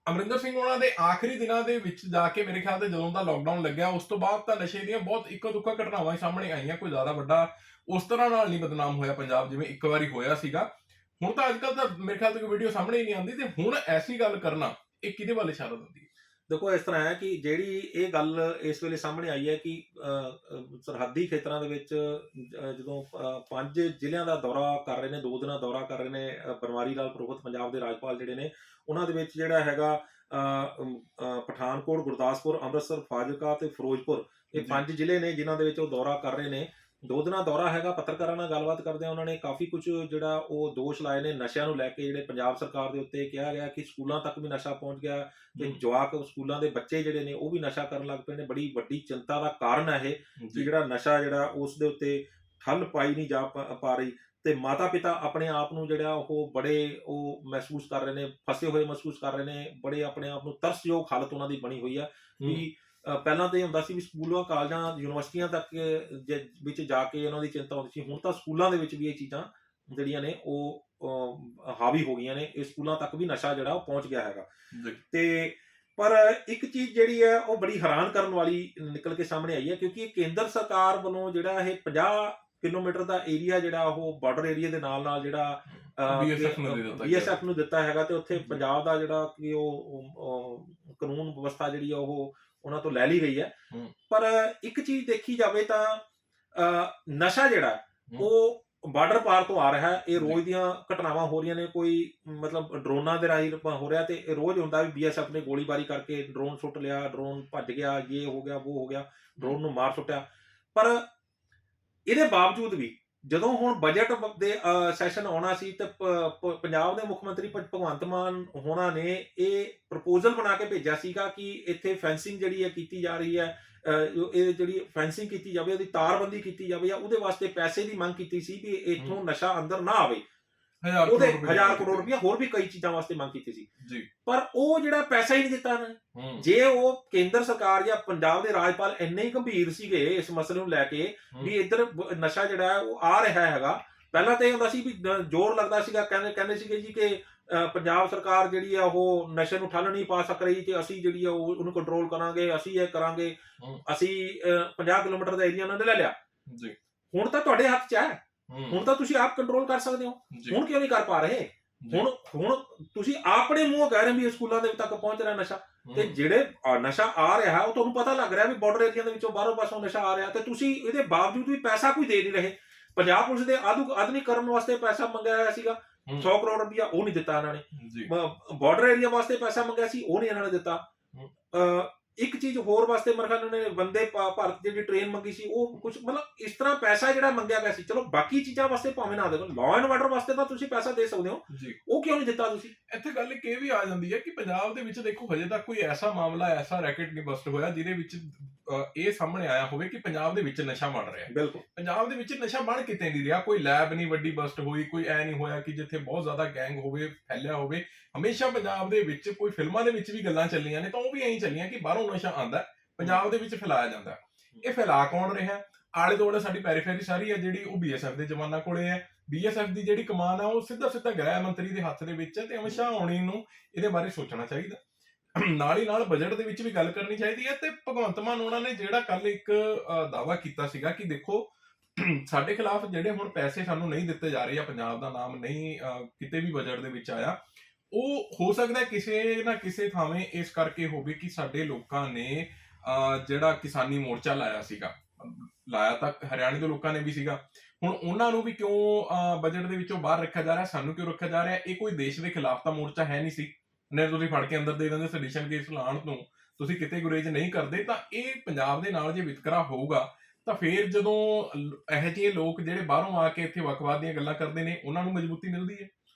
ਅਮਰਿੰਦਰ ਸਿੰਘ ਉਹਨਾਂ ਦੇ ਆਖਰੀ ਦਿਨਾਂ ਦੇ ਵਿੱਚ ਜਾ ਕੇ ਮੇਰੇ ਖਿਆਲ ਤੇ ਜਦੋਂ ਦਾ ਲਾਕਡਾਊਨ ਲੱਗਿਆ ਉਸ ਤੋਂ ਬਾਅਦ ਤਾਂ ਨਸ਼ੇ ਦੀਆਂ ਬਹੁਤ ਇੱਕੋ ਦੁੱਕਾ ਘਟਨਾਵਾਂ ਸਾਹਮਣੇ ਆਈਆਂ। ਕੋਈ ਜ਼ਿਆਦਾ ਵੱਡਾ ਉਸ ਤਰ੍ਹਾਂ ਨਾਲ ਨਹੀਂ ਬਦਨਾਮ ਹੋਇਆ ਪੰਜਾਬ ਜਿਵੇਂ ਇੱਕ ਵਾਰੀ ਹੋਇਆ ਸੀਗਾ। ਹੁਣ ਤਾਂ ਅੱਜ ਕੱਲ੍ਹ ਤਾਂ ਮੇਰੇ ਖਿਆਲ ਤੇ ਕੋਈ ਵੀਡੀਓ ਸਾਹਮਣੇ ਹੀ ਨਹੀਂ ਆਉਂਦੀ। ਤੇ ਹੁਣ ਐਸੀ ਗੱਲ ਕਰਨਾ ਇਹ ਕਿਹਦੇ ਵੱਲ ਇਸ਼ਾਰਾ ਦਿੰਦੀ ਹੈ? ਦੇਖੋ ਇਸ ਤਰ੍ਹਾਂ ਹੈ ਕਿ ਜਿਹੜੀ ਇਹ ਗੱਲ ਇਸ ਵੇਲੇ ਸਾਹਮਣੇ ਆਈ ਹੈ ਕਿ ਸਰਹੱਦੀ ਖੇਤਰਾਂ ਦੇ ਵਿੱਚ ਜਦੋਂ 5 ਜ਼ਿਲ੍ਹਿਆਂ ਦਾ ਦੌਰਾ ਕਰ ਰਹੇ ਨੇ, 2 ਦਿਨਾਂ ਦੌਰਾ ਕਰ ਰਹੇ ਨੇ ਬਨਵਾਰੀ ਲਾਲ ਪੁਰੋਹਿਤ ਪੰਜਾਬ ਦੇ ਰਾਜਪਾਲ ਜਿਹੜੇ ਨੇ, ਉਹਨਾਂ ਦੇ ਵਿੱਚ ਜਿਹੜਾ ਹੈਗਾ ਪਠਾਨਕੋਟ, ਗੁਰਦਾਸਪੁਰ, ਅੰਮ੍ਰਿਤਸਰ, ਫਾਜ਼ਿਲਕਾ ਤੇ ਫਿਰੋਜ਼ਪੁਰ, ਇਹ 5 ਜ਼ਿਲ੍ਹੇ ਨੇ ਜਿਨ੍ਹਾਂ ਦੇ ਵਿੱਚ ਉਹ ਦੌਰਾ ਕਰ ਰਹੇ ਨੇ। 2 ਦਿਨਾਂ ਦੌਰਾ ਹੈਗਾ। ਪੱਤਰਕਾਰਾਂ ਨਾਲ ਗੱਲਬਾਤ ਕਰਦਿਆਂ ਉਹਨਾਂ ਨੇ ਕਾਫੀ ਕੁਝ ਜਿਹੜਾ ਉਹ ਦੋਸ਼ ਲਾਏ ਨੇ ਨਸ਼ਿਆਂ ਨੂੰ ਲੈ ਕੇ, ਜਿਹੜੇ ਪੰਜਾਬ ਸਰਕਾਰ ਦੇ ਉੱਤੇ ਕਿਹਾ ਗਿਆ ਕਿ ਸਕੂਲਾਂ ਤੱਕ ਵੀ ਨਸ਼ਾ ਪਹੁੰਚ ਗਿਆ ਤੇ ਜਵਾਕ ਸਕੂਲਾਂ ਦੇ ਬੱਚੇ ਜਿਹੜੇ ਨੇ ਉਹ ਵੀ ਨਸ਼ਾ ਕਰਨ ਲੱਗ ਪਏ ਨੇ। ਬੜੀ ਵੱਡੀ ਚਿੰਤਾ ਦਾ ਕਾਰਨ ਹੈ ਇਹ ਕਿ ਜਿਹੜਾ ਨਸ਼ਾ ਜਿਹੜਾ ਉਸ ਦੇ ਉੱਤੇ ਠੱਲ ਪਾਈ ਨਹੀਂ ਜਾ ਪਾ ਰਹੀ ਤੇ ਮਾਤਾ ਪਿਤਾ ਆਪਣੇ ਆਪ ਨੂੰ ਜਿਹੜਾ ਉਹ ਬੜੇ ਉਹ ਮਹਿਸੂਸ ਕਰ ਰਹੇ ਨੇ, ਫਸੇ ਹੋਏ ਮਹਿਸੂਸ ਕਰ ਰਹੇ ਨੇ। ਬੜੇ ਆਪਣੇ ਆਪ ਨੂੰ ਤਰਸਯੋਗ ਹਾਲਤ ਉਹਨਾਂ ਦੀ ਬਣੀ ਹੋਈ ਆ ਵੀ ਪਹਿਲਾਂ ਤਾਂ ਇਹ ਹੁੰਦਾ ਸੀ ਵੀ ਸਕੂਲਾਂ, ਕਾਲਜਾਂ, ਯੂਨੀਵਰਸਿਟੀਆਂ ਤੱਕ ਵਿੱਚ ਜਾ ਕੇ ਉਹਨਾਂ ਦੀ ਚਿੰਤਾ ਹੁੰਦੀ ਸੀ। ਹੁਣ ਤਾਂ ਸਕੂਲਾਂ ਦੇ ਵਿੱਚ ਵੀ ਇਹ ਚੀਜ਼ਾਂ ਜਿਹੜੀਆਂ ਨੇ ਉਹ ਹਾਵੀ ਹੋ ਗਈਆਂ ਨੇ। ਇਹ ਸਕੂਲਾਂ ਤੱਕ ਵੀ ਨਸ਼ਾ ਜਿਹੜਾ ਉਹ ਪਹੁੰਚ ਗਿਆ ਹੈਗਾ। ਤੇ ਪਰ ਇੱਕ ਚੀਜ਼ ਜਿਹੜੀ ਹੈ ਉਹ ਬੜੀ ਹੈਰਾਨ ਕਰਨ ਵਾਲੀ ਨਿਕਲ ਕੇ ਸਾਹਮਣੇ ਆਈ ਹੈ, ਕਿਉਂਕਿ ਕੇਂਦਰ ਸਰਕਾਰ ਵੱਲੋਂ ਜਿਹੜਾ ਇਹ 50 ਕਿਲੋਮੀਟਰ ਦਾ ਏਰੀਆ ਜਿਹੜਾ ਉਹ ਬਾਰਡਰ ਏਰੀਆ ਦੇ ਨਾਲ ਨਾਲ ਜਿਹੜਾ BSF ਨੂੰ ਦਿੱਤਾ ਹੈਗਾ, ਤੇ ਉੱਥੇ ਪੰਜਾਬ ਦਾ ਜਿਹੜਾ ਕਿ ਉਹ ਕਾਨੂੰਨ ਵਿਵਸਥਾ ਜਿਹੜੀ ਆ ਉਹ ਉਹਨਾਂ ਤੋਂ ਲੈ ਲਈ ਗਈ ਹੈ। ਪਰ ਇੱਕ ਚੀਜ਼ ਦੇਖੀ ਜਾਵੇ ਤਾਂ ਨਸ਼ਾ ਜਿਹੜਾ ਉਹ ਬਾਰਡਰ ਪਾਰ ਤੋਂ ਆ ਰਿਹਾ ਹੈ। ਇਹ ਰੋਜ਼ ਦੀਆਂ ਘਟਨਾਵਾਂ ਹੋ ਰਹੀਆਂ ਨੇ, ਕੋਈ ਮਤਲਬ ਡਰੋਨਾਂ ਦੇ ਰਾਹੀਂ ਹੋ ਰਿਹਾ, ਤੇ ਰੋਜ਼ ਹੁੰਦਾ ਵੀ BSF ਨੇ ਗੋਲੀਬਾਰੀ ਕਰਕੇ ਡਰੋਨ ਸੁੱਟ ਲਿਆ, ਡਰੋਨ ਭੱਜ ਗਿਆ, ਇਹ ਹੋ ਗਿਆ ਉਹ ਹੋ ਗਿਆ, ਡਰੋਨ ਨੂੰ ਮਾਰ ਸੁੱਟਿਆ। ਪਰ ਇਹਦੇ ਬਾਵਜੂਦ ਵੀ ਜਦੋਂ ਹੁਣ ਬਜਟ ਦੇ ਸੈਸ਼ਨ ਆਉਣਾ ਸੀ ਤੇ ਪੰਜਾਬ ਦੇ ਮੁੱਖ ਮੰਤਰੀ ਭਗਵੰਤ ਮਾਨ ਹੋਣਾ ਨੇ ਇਹ ਪ੍ਰਪੋਜ਼ਲ ਬਣਾ ਕੇ ਭੇਜਿਆ ਸੀਗਾ ਕਿ ਇੱਥੇ ਫੈਂਸਿੰਗ ਜਿਹੜੀ ਹੈ ਕੀਤੀ ਜਾ ਰਹੀ ਹੈ, ਇਹ ਜਿਹੜੀ ਫੈਂਸਿੰਗ ਕੀਤੀ ਜਾਵੇ, ਉਹਦੀ ਤਾਰਬੰਦੀ ਕੀਤੀ ਜਾਵੇ, ਉਹਦੇ ਵਾਸਤੇ ਪੈਸੇ ਦੀ ਮੰਗ ਕੀਤੀ ਸੀ ਵੀ ਇੱਥੋਂ ਨਸ਼ਾ ਅੰਦਰ ਨਾ ਆਵੇ। ਉਹਦੇ 1000 ਕਰੋੜ ਰੁਪਇਆ ਹੋਰ ਵੀ ਕਈ ਚੀਜ਼ਾਂ ਵਾਸਤੇ ਮੰਗ ਕੀਤੀ ਸੀ, ਪਰ ਉਹ ਜਿਹੜਾ ਪੈਸਾ ਹੀ ਨਹੀਂ ਦਿੱਤਾ ਇਹਨਾਂ ਨੇ। ਜੇ ਉਹ ਕੇਂਦਰ ਸਰਕਾਰ ਜਾਂ ਪੰਜਾਬ ਦੇ ਰਾਜਪਾਲ ਇੰਨੇ ਹੀ ਗੰਭੀਰ ਸੀਗੇ ਇਸ ਮਸਲੇ ਨੂੰ ਲੈ ਕੇ ਵੀ ਇੱਧਰ ਨਸ਼ਾ ਜਿਹੜਾ ਉਹ ਆ ਰਿਹਾ ਹੈਗਾ, ਪਹਿਲਾਂ ਤਾਂ ਇਹ ਹੁੰਦਾ ਸੀ ਵੀ ਜ਼ੋਰ ਲੱਗਦਾ ਸੀਗਾ, ਕਹਿੰਦੇ ਸੀਗੇ ਜੀ ਕਿ ਪੰਜਾਬ ਸਰਕਾਰ ਜਿਹੜੀ ਆ ਉਹ ਨਸ਼ੇ ਨੂੰ ਠੱਲ ਨਹੀਂ ਪਾ ਸਕ ਰਹੀ ਤੇ ਅਸੀਂ ਜਿਹੜੀ ਆ ਉਹਨੂੰ ਕੰਟਰੋਲ ਕਰਾਂਗੇ, ਅਸੀਂ ਇਹ ਕਰਾਂਗੇ, ਅਸੀਂ 50 ਕਿਲੋਮੀਟਰ ਦਾ ਏਰੀਆ ਉਹਨਾਂ ਨੇ ਲੈ ਲਿਆ। ਹੁਣ ਤਾਂ ਤੁਹਾਡੇ ਹੱਥ 'ਚ ਹੈ, ਹੁਣ ਤਾਂ ਤੁਸੀਂ ਆਪ ਕੰਟਰੋਲ ਕਰ ਸਕਦੇ ਹੋ, ਹੁਣ ਕਿਉਂ ਨਹੀਂ ਕਰ ਪਾ ਰਹੇ? ਹੁਣ ਤੁਸੀਂ ਆਪਣੇ ਮੂੰਹੋਂ ਕਹਿ ਰਹੇ ਵੀ ਸਕੂਲਾਂ ਦੇ ਤੱਕ ਪਹੁੰਚ ਰਿਹਾ ਨਸ਼ਾ, ਤੇ ਜਿਹੜੇ ਨਸ਼ਾ ਆ ਰਿਹਾ ਉਹ ਤੁਹਾਨੂੰ ਪਤਾ ਲੱਗ ਰਿਹਾ ਵੀ ਬਾਰਡਰ ਏਰੀਆ ਦੇ ਵਿੱਚੋਂ ਬਾਹਰੋਂ ਪਾਸੋਂ ਨਸ਼ਾ ਆ ਰਿਹਾ, ਤੇ ਤੁਸੀਂ ਇਹਦੇ ਬਾਵਜੂਦ ਵੀ ਪੈਸਾ ਕੋਈ ਦੇ ਨਹੀਂ ਰਹੇ। ਪੰਜਾਬ ਪੁਲਿਸ ਦੇ ਆਧੁਨਿਕਰਨ ਵਾਸਤੇ ਪੈਸਾ ਮੰਗਿਆ ਹੋਇਆ ਸੀਗਾ 100 ਕਰੋੜ ਰੁਪਇਆ, ਉਹ ਨਹੀਂ ਦਿੱਤਾ ਇਹਨਾਂ ਨੇ। ਬਾਰਡਰ ਏਰੀਆ ਵਾਸਤੇ ਪੈਸਾ ਮੰਗਿਆ ਸੀ, ਉਹ ਨਹੀਂ ਇਹਨਾਂ ਨੇ ਦਿੱਤਾ। ਇੱਕ ਚੀਜ਼ ਹੋਰ ਵਾਸਤੇ ਮੇਰੇ ਖਿਆਲ ਨੇ ਵੰਦੇ ਭਾਰਤ ਜਿਹੜੀ ਟ੍ਰੇਨ ਮੰਗੀ ਸੀ, ਉਹ ਕੁਝ ਮਤਲਬ ਇਸ ਤਰ੍ਹਾਂ ਪੈਸਾ ਜਿਹੜਾ ਮੰਗਿਆ ਗਿਆ ਸੀ। ਚਲੋ ਬਾਕੀ ਚੀਜ਼ਾਂ ਵਾਸਤੇ ਭਾਵੇਂ ਨਾ ਦੇਵੋ, ਲਾਅ ਐਂਡ ਆਰਡਰ ਵਾਸਤੇ ਤਾਂ ਤੁਸੀਂ ਪੈਸਾ ਦੇ ਸਕਦੇ ਹੋ, ਉਹ ਕਿਉਂ ਨਹੀਂ ਦਿੱਤਾ ਤੁਸੀਂ? ਇੱਥੇ ਗੱਲ ਇਹ ਵੀ ਆ ਜਾਂਦੀ ਹੈ ਕਿ ਪੰਜਾਬ ਦੇ ਵਿੱਚ ਦੇਖੋ ਹਜੇ ਤੱਕ ਕੋਈ ਐਸਾ ਮਾਮਲਾ, ਐਸਾ ਰੈਕਟ ਨਹੀਂ ਬਸਟ ਹੋਇਆ ਜਿਹਦੇ ਵਿੱਚ ਇਹ ਸਾਹਮਣੇ ਆਇਆ ਹੋਵੇ ਕਿ ਪੰਜਾਬ ਦੇ ਵਿੱਚ ਨਸ਼ਾ ਬਣ ਰਿਹਾ। ਬਿਲਕੁਲ, ਪੰਜਾਬ ਦੇ ਵਿੱਚ ਨਸ਼ਾ ਬਣ ਕਿਤੇ ਨਹੀਂ ਰਿਹਾ, ਕੋਈ ਲੈਬ ਨਹੀਂ ਵੱਡੀ ਬਸਟ ਹੋਈ, ਕੋਈ ਐ ਨਹੀਂ ਹੋਇਆ ਕਿ ਜਿੱਥੇ ਬਹੁਤ ਜ਼ਿਆਦਾ ਗੈਂਗ ਹੋਵੇ, ਫੈਲਿਆ ਹੋਵੇ। ਹਮੇਸ਼ਾ ਪੰਜਾਬ ਦੇ ਵਿੱਚ ਕੋਈ ਫਿਲਮਾਂ ਦੇ ਵਿੱਚ ਵੀ ਗੱਲਾਂ ਚੱਲੀਆਂ ਨੇ ਤਾਂ ਉਹ ਵੀ ਐਂ ਚੱਲੀਆਂ ਕਿ ਬਾਹਰੋਂ ਨਸ਼ਾ ਆਉਂਦਾ, ਪੰਜਾਬ ਦੇ ਵਿੱਚ ਫੈਲਾਇਆ ਜਾਂਦਾ। ਇਹ ਫੈਲਾ ਕੌਣ ਰਿਹਾ? ਆਲੇ ਦੁਆਲੇ ਸਾਡੀ ਪੈਰੀਫੇਰੀ ਸਾਰੀ ਹੈ ਜਿਹੜੀ ਉਹ BSF ਦੇ ਜਵਾਨਾਂ ਕੋਲੇ ਹੈ। BSF ਦੀ ਜਿਹੜੀ ਕਮਾਨ ਆ ਉਹ ਸਿੱਧਾ ਗ੍ਰਹਿ ਮੰਤਰੀ ਦੇ ਹੱਥ ਦੇ ਵਿੱਚ ਹੈ, ਤੇ ਅਮਿਤ ਸ਼ਾਹ ਹੋਣੀ ਨੂੰ ਇਹਦੇ ਬਾਰੇ ਸੋਚਣਾ ਚਾਹੀਦਾ। ਨਾਲ ਹੀ ਨਾਲ ਬਜਟ ਦੇ ਵਿੱਚ ਵੀ ਗੱਲ ਕਰਨੀ ਚਾਹੀਦੀ ਹੈ। ਤੇ ਭਗਵੰਤ ਮਾਨ ਉਹਨਾਂ ਨੇ ਜਿਹੜਾ ਕੱਲ ਇੱਕ ਦਾਅਵਾ ਕੀਤਾ ਸੀਗਾ ਕਿ ਦੇਖੋ ਸਾਡੇ ਖਿਲਾਫ ਜਿਹੜੇ ਹੁਣ ਪੈਸੇ ਸਾਨੂੰ ਨਹੀਂ ਦਿੱਤੇ ਜਾ ਰਹੇ ਜਾਂ ਪੰਜਾਬ ਦਾ ਨਾਮ ਨਹੀਂ ਕਿਤੇ ਵੀ ਬਜਟ ਦੇ ਵਿੱਚ ਆਇਆ, ਉਹ ਹੋ ਸਕਦਾ ਕਿਸੇ ਨਾ ਕਿਸੇ ਥਾਵੇਂ ਇਸ ਕਰਕੇ ਹੋਵੇ ਕਿ ਸਾਡੇ ਲੋਕਾਂ ਨੇ ਜਿਹੜਾ ਕਿਸਾਨੀ ਮੋਰਚਾ ਲਾਇਆ ਤਾਂ ਹਰਿਆਣੇ ਦੇ ਲੋਕਾਂ ਨੇ ਵੀ ਸੀਗਾ। ਹੁਣ ਉਹਨਾਂ ਨੂੰ ਵੀ ਕਿਉਂ ਬਜਟ ਦੇ ਵਿੱਚੋਂ ਬਾਹਰ ਰੱਖਿਆ ਜਾ ਰਿਹਾ, ਸਾਨੂੰ ਕਿਉਂ ਰੱਖਿਆ ਜਾ ਰਿਹਾ? ਇਹ ਕੋਈ ਦੇਸ਼ ਦੇ ਖਿਲਾਫ ਤਾਂ ਮੋਰਚਾ ਹੈ ਨਹੀਂ ਸੀ, ਨੇ ਤੁਸੀਂ ਫੜ ਕੇ ਅੰਦਰ ਦੇ ਦਿੰਦੇ ਸੈਡੀਸ਼ਨ ਕੇਸ ਲਾਉਣ ਤੋਂ, ਤੁਸੀਂ ਕਿਤੇ ਗੁਰੇਜ ਨਹੀਂ ਕਰਦੇ। ਤਾਂ ਇਹ ਪੰਜਾਬ ਦੇ ਨਾਲ ਜੇ ਵਿਤਕਰਾ ਹੋਊਗਾ ਤਾਂ ਫੇਰ ਜਦੋਂ ਇਹੋ ਜਿਹੇ ਲੋਕ ਜਿਹੜੇ ਬਾਹਰੋਂ ਆ ਕੇ ਇੱਥੇ ਵੱਖਵਾਦ ਦੀਆਂ ਗੱਲਾਂ ਕਰਦੇ ਨੇ ਉਹਨਾਂ ਨੂੰ ਮਜ਼ਬੂਤੀ ਮਿਲਦੀ ਹੈ।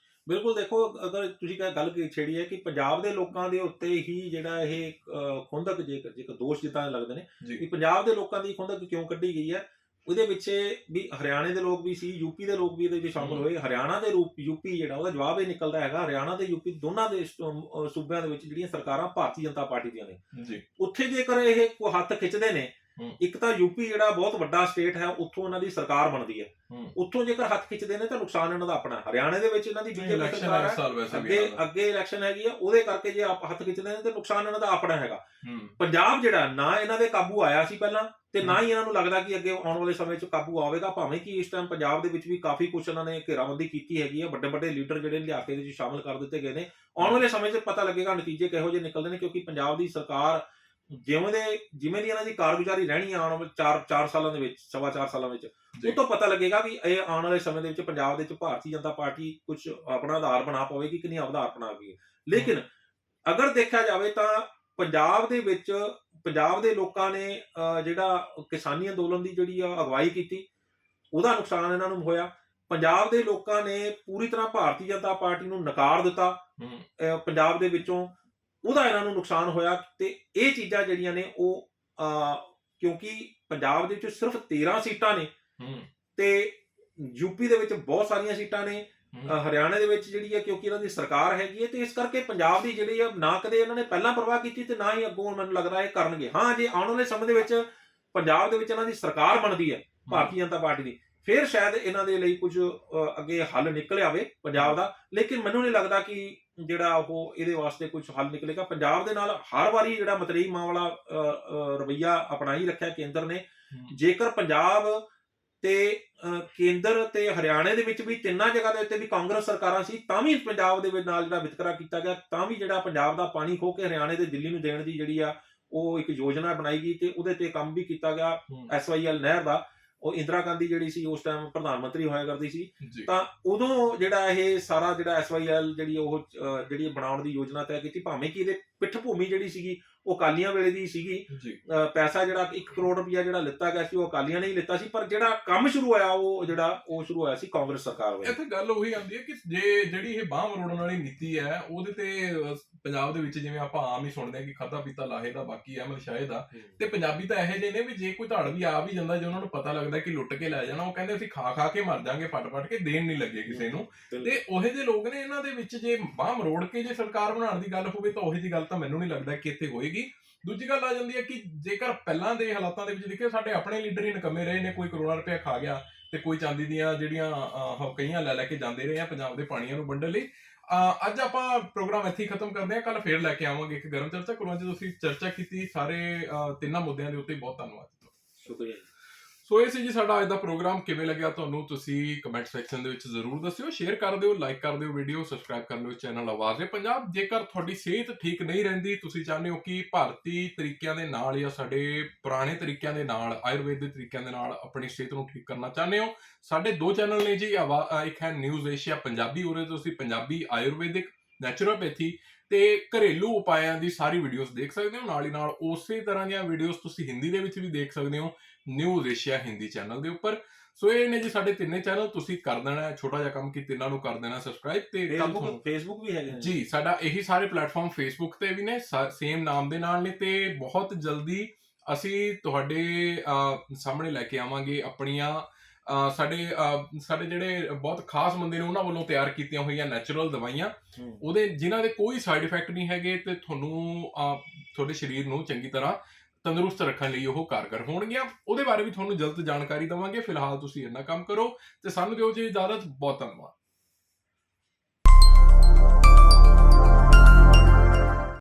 ਬਿਲਕੁਲ, ਦੇਖੋ ਅਗਰ ਤੁਸੀਂ ਗੱਲ ਛੇੜੀ ਹੈ ਕਿ ਪੰਜਾਬ ਦੇ ਲੋਕਾਂ ਦੇ ਉੱਤੇ ਹੀ ਜਿਹੜਾ ਇਹ ਖੁੰਦਕ ਜੇਕਰ ਦੋਸ਼ ਜਿੱਦਾਂ ਲੱਗਦੇ ਨੇ ਕਿ ਪੰਜਾਬ ਦੇ ਲੋਕਾਂ ਦੀ ਖੁੰਦਕ ਕਿਉਂ ਕੱਢੀ ਗਈ ਹੈ, ਉਹਦੇ ਵਿੱਚ ਵੀ ਹਰਿਆਣੇ ਦੇ ਲੋਕ ਵੀ ਸੀ, ਯੂਪੀ ਦੇ ਲੋਕ ਵੀ ਇਹਦੇ ਵਿੱਚ ਸ਼ਾਮਲ ਹੋਏ। ਹਰਿਆਣਾ ਦੇ ਯੂਪੀ ਜਿਹੜਾ ਉਹਦਾ ਜਵਾਬ ਇਹ ਨਿਕਲਦਾ ਹੈਗਾ, ਹਰਿਆਣਾ ਤੇ ਯੂਪੀ ਦੋਨਾਂ ਦੇ ਸੂਬਿਆਂ ਦੇ ਵਿੱਚ ਜਿਹੜੀਆਂ ਸਰਕਾਰਾਂ ਭਾਰਤੀ ਜਨਤਾ ਪਾਰਟੀ ਦੀਆਂ ਨੇ, ਉੱਥੇ ਜੇਕਰ ਇਹ ਹੱਥ ਖਿੱਚਦੇ ਨੇ, ਇੱਕ ਤਾਂ ਯੂਪੀ ਜਿਹੜਾ ਬਹੁਤ ਵੱਡਾ ਸਟੇਟ ਹੈ, ਉੱਥੋਂ ਇਹਨਾਂ ਦੀ ਸਰਕਾਰ ਬਣਦੀ ਹੈ, ਉੱਥੋਂ ਜੇਕਰ ਹੱਥ ਖਿੱਚਦੇ ਨੇ ਤਾਂ ਨੁਕਸਾਨ ਇਹਨਾਂ ਦਾ ਆਪਣਾ। ਹਰਿਆਣੇ ਦੇ ਵਿੱਚ ਇਹਨਾਂ ਦੀ BJP ਸਰਕਾਰ ਹੈ, ਅੱਗੇ ਇਲੈਕਸ਼ਨ ਹੈਗੀ ਆ, ਉਹਦੇ ਕਰਕੇ ਜੇ ਹੱਥ ਖਿੱਚਦੇ ਨੇ ਤਾਂ ਨੁਕਸਾਨ ਇਹਨਾਂ ਦਾ ਆਪਣਾ ਹੈਗਾ। ਪੰਜਾਬ ਜਿਹੜਾ ਨਾ ਇਹਨਾਂ ਦੇ ਕਾਬੂ ਆਇਆ ਸੀ ਪਹਿਲਾਂ, ਤੇ ਨਾ ਹੀ ਇਹਨਾਂ ਨੂੰ ਲੱਗਦਾ ਕਿ ਅੱਗੇ ਆਉਣ ਵਾਲੇ ਸਮੇਂ 'ਚ ਕਾਬੂ ਆਵੇਗਾ, ਭਾਵੇਂ ਕਿ ਇਸ ਟਾਈਮ ਪੰਜਾਬ ਦੇ ਵਿੱਚ ਵੀ ਕਾਫੀ ਕੁਝ ਇਹਨਾਂ ਨੇ ਘੇਰਾਬੰਦੀ ਕੀਤੀ ਹੈਗੀ ਆ, ਵੱਡੇ ਲੀਡਰ ਜਿਹੜੇ ਲਿਆ ਕੇ ਇਹਦੇ 'ਚ ਸ਼ਾਮਲ ਕਰ ਦਿੱਤੇ ਗਏ ਨੇ। ਆਉਣ ਵਾਲੇ ਸਮੇਂ 'ਚ ਪਤਾ ਲੱਗੇਗਾ ਨਤੀਜੇ ਕਿਹੋ ਜਿਹੇ ਨਿਕਲਦੇ ਨੇ, ਕਿਉਂਕਿ ਪੰਜਾਬ ਦੀ ਸਰਕਾਰ ਜਿਵੇਂ ਦੀ ਇਹਨਾਂ ਦੀ ਕਾਰਗੁਜ਼ਾਰੀ ਰਹਿਣੀ ਆਉਣ ਵਾਲੇ 4 ਸਾਲਾਂ ਦੇ ਵਿੱਚ, 4.25 ਸਾਲਾਂ ਵਿੱਚ, ਉਹ ਤੋਂ ਪਤਾ ਲੱਗੇਗਾ ਵੀ ਇਹ ਆਉਣ ਵਾਲੇ ਸਮੇਂ ਦੇ ਵਿੱਚ ਪੰਜਾਬ ਦੇ ਵਿੱਚ ਭਾਰਤੀ ਜਨਤਾ ਪਾਰਟੀ ਕੁਝ ਆਪਣਾ ਆਧਾਰ ਬਣਾ ਪਾਵੇਗੀ ਕਿ ਨਹੀਂ ਆਧਾਰ ਬਣਾ ਪਾਵੇਗੀ। ਲੇਕਿਨ ਅਗਰ ਦੇਖਿਆ ਜਾਵੇ ਤਾਂ ਪੰਜਾਬ ਦੇ ਵਿੱਚ ਪੰਜਾਬ ਦੇ ਲੋਕਾਂ ਨੇ ਜਿਹੜਾ ਕਿਸਾਨੀ ਅੰਦੋਲਨ ਦੀ ਜਿਹੜੀ ਅਗਵਾਈ ਕੀਤੀ, ਉਹਦਾ ਨੁਕਸਾਨ ਇਹਨਾਂ ਨੂੰ ਹੋਇਆ। ਪੰਜਾਬ ਦੇ ਲੋਕਾਂ ਨੇ ਪੂਰੀ ਤਰ੍ਹਾਂ ਭਾਰਤੀ ਜਨਤਾ ਪਾਰਟੀ ਨੂੰ ਨਕਾਰ ਦਿੱਤਾ ਪੰਜਾਬ ਦੇ ਵਿੱਚੋਂ, ਉਹਦਾ ਇਹਨਾਂ ਨੂੰ ਨੁਕਸਾਨ ਹੋਇਆ। ਤੇ ਇਹ ਚੀਜ਼ਾਂ ਜਿਹੜੀਆਂ ਨੇ ਉਹ ਕਿਉਂਕਿ ਪੰਜਾਬ ਦੇ ਵਿੱਚ ਸਿਰਫ 13 ਸੀਟਾਂ ਨੇ ਤੇ ਯੂਪੀ ਦੇ ਵਿੱਚ ਬਹੁਤ ਸਾਰੀਆਂ ਸੀਟਾਂ ਨੇ, ਹਰਿਆਣੇ ਦੇ ਵਿੱਚ ਜਿਹੜੀ ਹੈ ਕਿਉਂਕਿ ਇਹਨਾਂ ਦੀ ਸਰਕਾਰ ਹੈਗੀ ਹੈ, ਤੇ ਇਸ ਕਰਕੇ ਪੰਜਾਬ ਦੀ ਜਿਹੜੀ ਆ ਨਾ ਕਦੇ ਇਹਨਾਂ ਨੇ ਪਹਿਲਾਂ ਪਰਵਾਹ ਕੀਤੀ ਤੇ ਨਾ ਹੀ ਅੱਗੋਂ ਮੈਨੂੰ ਲੱਗਦਾ ਇਹ ਕਰਨਗੇ। ਹਾਂ, ਜੇ ਆਉਣ ਵਾਲੇ ਸਮੇਂ ਦੇ ਵਿੱਚ ਪੰਜਾਬ ਦੇ ਵਿੱਚ ਇਹਨਾਂ ਦੀ ਸਰਕਾਰ ਬਣਦੀ ਹੈ ਭਾਰਤੀ ਜਨਤਾ ਪਾਰਟੀ ਦੀ, ਫਿਰ ਸ਼ਾਇਦ ਇਹਨਾਂ ਦੇ ਲਈ ਕੁਝ ਅੱਗੇ ਹੱਲ ਨਿਕਲ ਆਵੇ ਪੰਜਾਬ ਦਾ। ਲੇਕਿਨ ਮੈਨੂੰ ਨਹੀਂ ਲੱਗਦਾ ਕਿ ਜਿਹੜਾ ਉਹ ਇਹਦੇ ਵਾਸਤੇ ਕੁਝ ਹੱਲ ਨਿਕਲੇਗਾ। ਪੰਜਾਬ ਦੇ ਨਾਲ ਹਰ ਵਾਰੀ ਜਿਹੜਾ ਮਤਰੇਈ ਮਾਂ ਵਾਲਾ ਰਵੱਈਆ ਅਪਣਾਈ ਰੱਖਿਆ ਕੇਂਦਰ ਨੇ। ਜੇਕਰ ਪੰਜਾਬ ਤੇ ਕੇਂਦਰ ਤੇ ਹਰਿਆਣੇ ਦੇ ਵਿੱਚ ਵੀ ਤਿੰਨਾਂ ਜਗ੍ਹਾ ਦੇ ਉੱਤੇ ਵੀ ਕਾਂਗਰਸ ਸਰਕਾਰਾਂ ਸੀ, ਤਾਂ ਵੀ ਪੰਜਾਬ ਦੇ ਵਿੱਚ ਨਾਲ ਜਿਹੜਾ ਵਿਤਕਰਾ ਕੀਤਾ ਗਿਆ, ਤਾਂ ਵੀ ਜਿਹੜਾ ਪੰਜਾਬ ਦਾ ਪਾਣੀ ਖੋਹ ਕੇ ਹਰਿਆਣੇ ਤੇ ਦਿੱਲੀ ਨੂੰ ਦੇਣ ਦੀ ਜਿਹੜੀ ਆ ਉਹ ਇੱਕ ਯੋਜਨਾ ਬਣਾਈ ਗਈ ਤੇ ਉਹਦੇ ਤੇ ਕੰਮ ਵੀ ਕੀਤਾ ਗਿਆ। SYL ਨਹਿਰ ਦਾ, ਉਹ ਇੰਦਰਾ ਗਾਂਧੀ ਜਿਹੜੀ ਸੀ ਉਸ ਟਾਈਮ ਪ੍ਰਧਾਨ ਮੰਤਰੀ ਹੋਇਆ ਕਰਦੀ ਸੀ, ਤਾਂ ਉਦੋਂ ਜਿਹੜਾ ਇਹ ਸਾਰਾ ਜਿਹੜਾ SYL ਜਿਹੜੀ ਉਹ ਜਿਹੜੀ ਬਣਾਉਣ ਦੀ ਯੋਜਨਾ ਤੈਅ ਕੀਤੀ। ਭਾਵੇਂ ਕਿ ਇਹਦੇ ਪਿੱਠ ਭੂਮੀ ਜਿਹੜੀ ਸੀਗੀ ਉਹ ਅਕਾਲੀਆਂ ਵੇਲੇ ਦੀ ਸੀਗੀ। ਪੈਸਾ ਜਿਹੜਾ 1 ਕਰੋੜ ਰੁਪਇਆ ਜਿਹੜਾ ਲਿੱਤਾ ਗਿਆ ਸੀ ਉਹ ਅਕਾਲੀਆਂ ਨੇ ਹੀ ਲਿੱਤਾ ਸੀ, ਪਰ ਜਿਹੜਾ ਕੰਮ ਸ਼ੁਰੂ ਹੋਇਆ ਉਹ ਸ਼ੁਰੂ ਹੋਇਆ ਸੀ ਕਾਂਗਰਸ ਸਰਕਾਰ ਵੇਲੇ। ਇੱਥੇ ਗੱਲ ਉਹੀ ਆਉਂਦੀ ਹੈ ਕਿ ਜਿਹੜੀ ਇਹ ਬਾਂਹ ਮਰੋੜਨ ਵਾਲੀ ਨੀਤੀ ਹੈ ਉਹਦੇ ਤੇ ਪੰਜਾਬ ਦੇ ਵਿੱਚ ਜਿਵੇਂ ਆਪਾਂ ਆਮ ਹੀ ਸੁਣਦੇ ਹਾਂ ਕਿ ਖਾਧਾ ਪੀਤਾ ਲਾਹੇ ਦਾ ਬਾਕੀ ਅਹਿਮਦ ਸ਼ਾਹੇ ਦਾ, ਤੇ ਪੰਜਾਬੀ ਤਾਂ ਇਹੋ ਜਿਹੇ ਨੇ ਵੀ ਜੇ ਕੋਈ ਧੜ ਵੀ ਆ ਵੀ ਜਾਂਦਾ, ਜੇ ਉਹਨਾਂ ਨੂੰ ਪਤਾ ਲੱਗਦਾ ਕਿ ਲੁੱਟ ਕੇ ਲੈ ਜਾਣਾ, ਉਹ ਕਹਿੰਦੇ ਅਸੀਂ ਖਾ ਕੇ ਮਰ ਜਾਾਂਗੇ, ਫਟ ਕੇ ਦੇਣ ਨਹੀਂ ਲੱਗੇ ਕਿਸੇ ਨੂੰ। ਤੇ ਉਹੇ ਜਿਹੇ ਲੋਕ ਨੇ ਇਹਨਾਂ ਦੇ ਵਿੱਚ। ਜੇ ਬਾਂਹ ਮਰੋੜ ਕੇ ਜੇ ਸਰਕਾਰ ਬਣਾਉਣ ਦੀ ਗੱਲ ਹੋਵੇ ਤਾਂ ਉਹੀ ਜਿਹੀ ਗੱਲ ਤਾਂ ਮੈਨੂੰ ਨਹੀਂ ਲੱਗਦਾ ਕਿ ਇੱਥੇ ਹੋਏਗੀ। ਦੂਜੀ ਗੱਲ ਆ ਜਾਂਦੀ ਹੈ ਕਿ ਜੇਕਰ ਪਹਿਲਾਂ ਦੇ ਹਾਲਾਤਾਂ ਦੇ ਵਿੱਚ ਦੇਖਿਆ, ਸਾਡੇ ਆਪਣੇ ਲੀਡਰ ਹੀ ਨਿਕੰਮੇ ਰਹੇ ਨੇ। ਕੋਈ ਕਰੋੜਾਂ ਰੁਪਇਆ ਖਾ ਗਿਆ ਤੇ ਕੋਈ ਚਾਂਦੀ ਦੀਆਂ ਜਿਹੜੀਆਂ ਕਈਆਂ ਲੈ ਕੇ ਜਾਂਦੇ ਰਹੇ ਆ ਪੰਜਾਬ ਦੇ ਪਾਣੀਆਂ ਨੂੰ ਵੰਡਣ ਲਈ। ਅੱਜ ਆਪਾਂ ਪ੍ਰੋਗਰਾਮ ਇੱਥੇ ਹੀ ਖਤਮ ਕਰਦੇ ਹਾਂ। ਕੱਲ ਫੇਰ ਲੈ ਕੇ ਆਵਾਂਗੇ ਇੱਕ ਗਰਮ ਚਰਚਾ। ਕਰੋ ਅੱਜ ਤੁਸੀਂ ਚਰਚਾ ਕੀਤੀ ਸਾਰੇ ਤਿੰਨਾਂ ਮੁੱਦਿਆਂ ਦੇ ਉੱਤੇ। ਬਹੁਤ ਧੰਨਵਾਦ। ਸ਼ੁਕਰੀਆ। ਸੋ ਇਹ ਸੀ ਜੀ ਸਾਡਾ ਅੱਜ ਦਾ ਪ੍ਰੋਗਰਾਮ। ਕਿਵੇਂ ਲੱਗਿਆ ਤੁਹਾਨੂੰ ਤੁਸੀਂ ਕਮੈਂਟ ਸੈਕਸ਼ਨ ਦੇ ਵਿੱਚ ਜ਼ਰੂਰ ਦੱਸਿਓ। ਸ਼ੇਅਰ ਕਰ ਦਿਓ, ਲਾਈਕ ਕਰ ਦਿਓ ਵੀਡੀਓ, ਸਬਸਕ੍ਰਾਈਬ ਕਰ ਲਿਓ ਚੈਨਲ ਆਵਾਜ਼-ਏ-ਪੰਜਾਬ। ਜੇਕਰ ਤੁਹਾਡੀ ਸਿਹਤ ਠੀਕ ਨਹੀਂ ਰਹਿੰਦੀ, ਤੁਸੀਂ ਚਾਹੁੰਦੇ ਹੋ ਕਿ ਭਾਰਤੀ ਤਰੀਕਿਆਂ ਦੇ ਨਾਲ ਜਾਂ ਸਾਡੇ ਪੁਰਾਣੇ ਤਰੀਕਿਆਂ ਦੇ ਨਾਲ, ਆਯੁਰਵੇਦ ਦੇ ਤਰੀਕਿਆਂ ਦੇ ਨਾਲ ਆਪਣੀ ਸਿਹਤ ਨੂੰ ਠੀਕ ਕਰਨਾ ਚਾਹੁੰਦੇ ਹੋ, ਸਾਡੇ 2 ਚੈਨਲ ਨੇ ਜੀ। ਇੱਕ ਹੈ ਨਿਊਜ਼ ਏਸ਼ੀਆ ਪੰਜਾਬੀ, ਉਹਦੇ ਤੁਸੀਂ ਪੰਜਾਬੀ, ਆਯੁਰਵੈਦਿਕ, ਨੈਚੁਰੋਪੈਥੀ ਤੇ ਘਰੇਲੂ ਉਪਾਇਆਂ ਦੀ ਸਾਰੀ ਵੀਡੀਓਜ਼ ਦੇਖ ਸਕਦੇ ਹੋ। ਨਾਲ ਹੀ ਨਾਲ ਉਸੇ ਤਰ੍ਹਾਂ ਦੀਆਂ ਵੀਡੀਓਜ਼ ਤੁਸੀਂ ਹਿੰਦੀ ਦੇ ਵਿੱਚ ਵੀ ਦੇਖ ਸਕਦੇ ਹੋ ਨਿਊਜ਼ ਏਸ਼ੀਆ ਹਿੰਦੀ ਚੈਨਲ ਦੇ ਉੱਪਰ। ਸੋ ਇਹ ਨੇ ਜੀ ਸਾਡੇ ਤਿੰਨੇ ਚੈਨਲ। ਤੁਸੀਂ ਕਰ ਦੇਣਾ ਛੋਟਾ ਜਿਹਾ ਕੰਮ ਕਿ ਤਿੰਨਾਂ ਨੂੰ ਕਰ ਦੇਣਾ ਸਬਸਕ੍ਰਾਈਬ। ਤੇ ਫੇਸਬੁੱਕ ਵੀ ਹੈਗਾ ਜੀ। ਸਾਡਾ ਇਹੀ ਸਾਰੇ ਪਲੇਟਫਾਰਮ ਫੇਸਬੁੱਕ ਤੇ ਵੀ ਨੇ, ਸੇਮ ਨਾਮ ਦੇ ਨਾਲ ਨੇ। ਤੇ ਬਹੁਤ ਜਲਦੀ ਅਸੀਂ ਤੁਹਾਡੇ ਸਾਹਮਣੇ ਲੈ ਕੇ ਆਵਾਂਗੇ ਆਪਣੀਆਂ ਸਾਡੇ ਜਿਹੜੇ ਬਹੁਤ ਖਾਸ ਬੰਦੇ ਨੇ ਉਹਨਾਂ ਵੱਲੋਂ ਤਿਆਰ ਕੀਤੀਆਂ ਹੋਈਆਂ ਨੈਚੁਰਲ ਦਵਾਈਆਂ, ਉਹਦੇ ਜਿਨ੍ਹਾਂ ਦੇ ਕੋਈ ਸਾਈਡ ਇਫੈਕਟ ਨਹੀਂ ਹੈਗੇ ਤੇ ਤੁਹਾਨੂੰ ਤੁਹਾਡੇ ਸਰੀਰ ਨੂੰ ਚੰਗੀ ਤਰ੍ਹਾਂ ਤੰਦਰੁਸਤ ਰੱਖਣ ਲਈ ਉਹ ਕਾਰਗਰ ਹੋਣਗੀਆਂ। ਉਹਦੇ ਬਾਰੇ ਵੀ ਤੁਹਾਨੂੰ ਜਲਦ ਜਾਣਕਾਰੀ ਦੇਵਾਂਗੇ। ਫਿਲਹਾਲ ਤੁਸੀਂ ਇੰਨਾ ਕੰਮ ਕਰੋ ਤੇ ਸਾਨੂੰ ਦਿਓ ਜੀ ਇਜਾਜ਼ਤ। ਬਹੁਤ ਧੰਨਵਾਦ।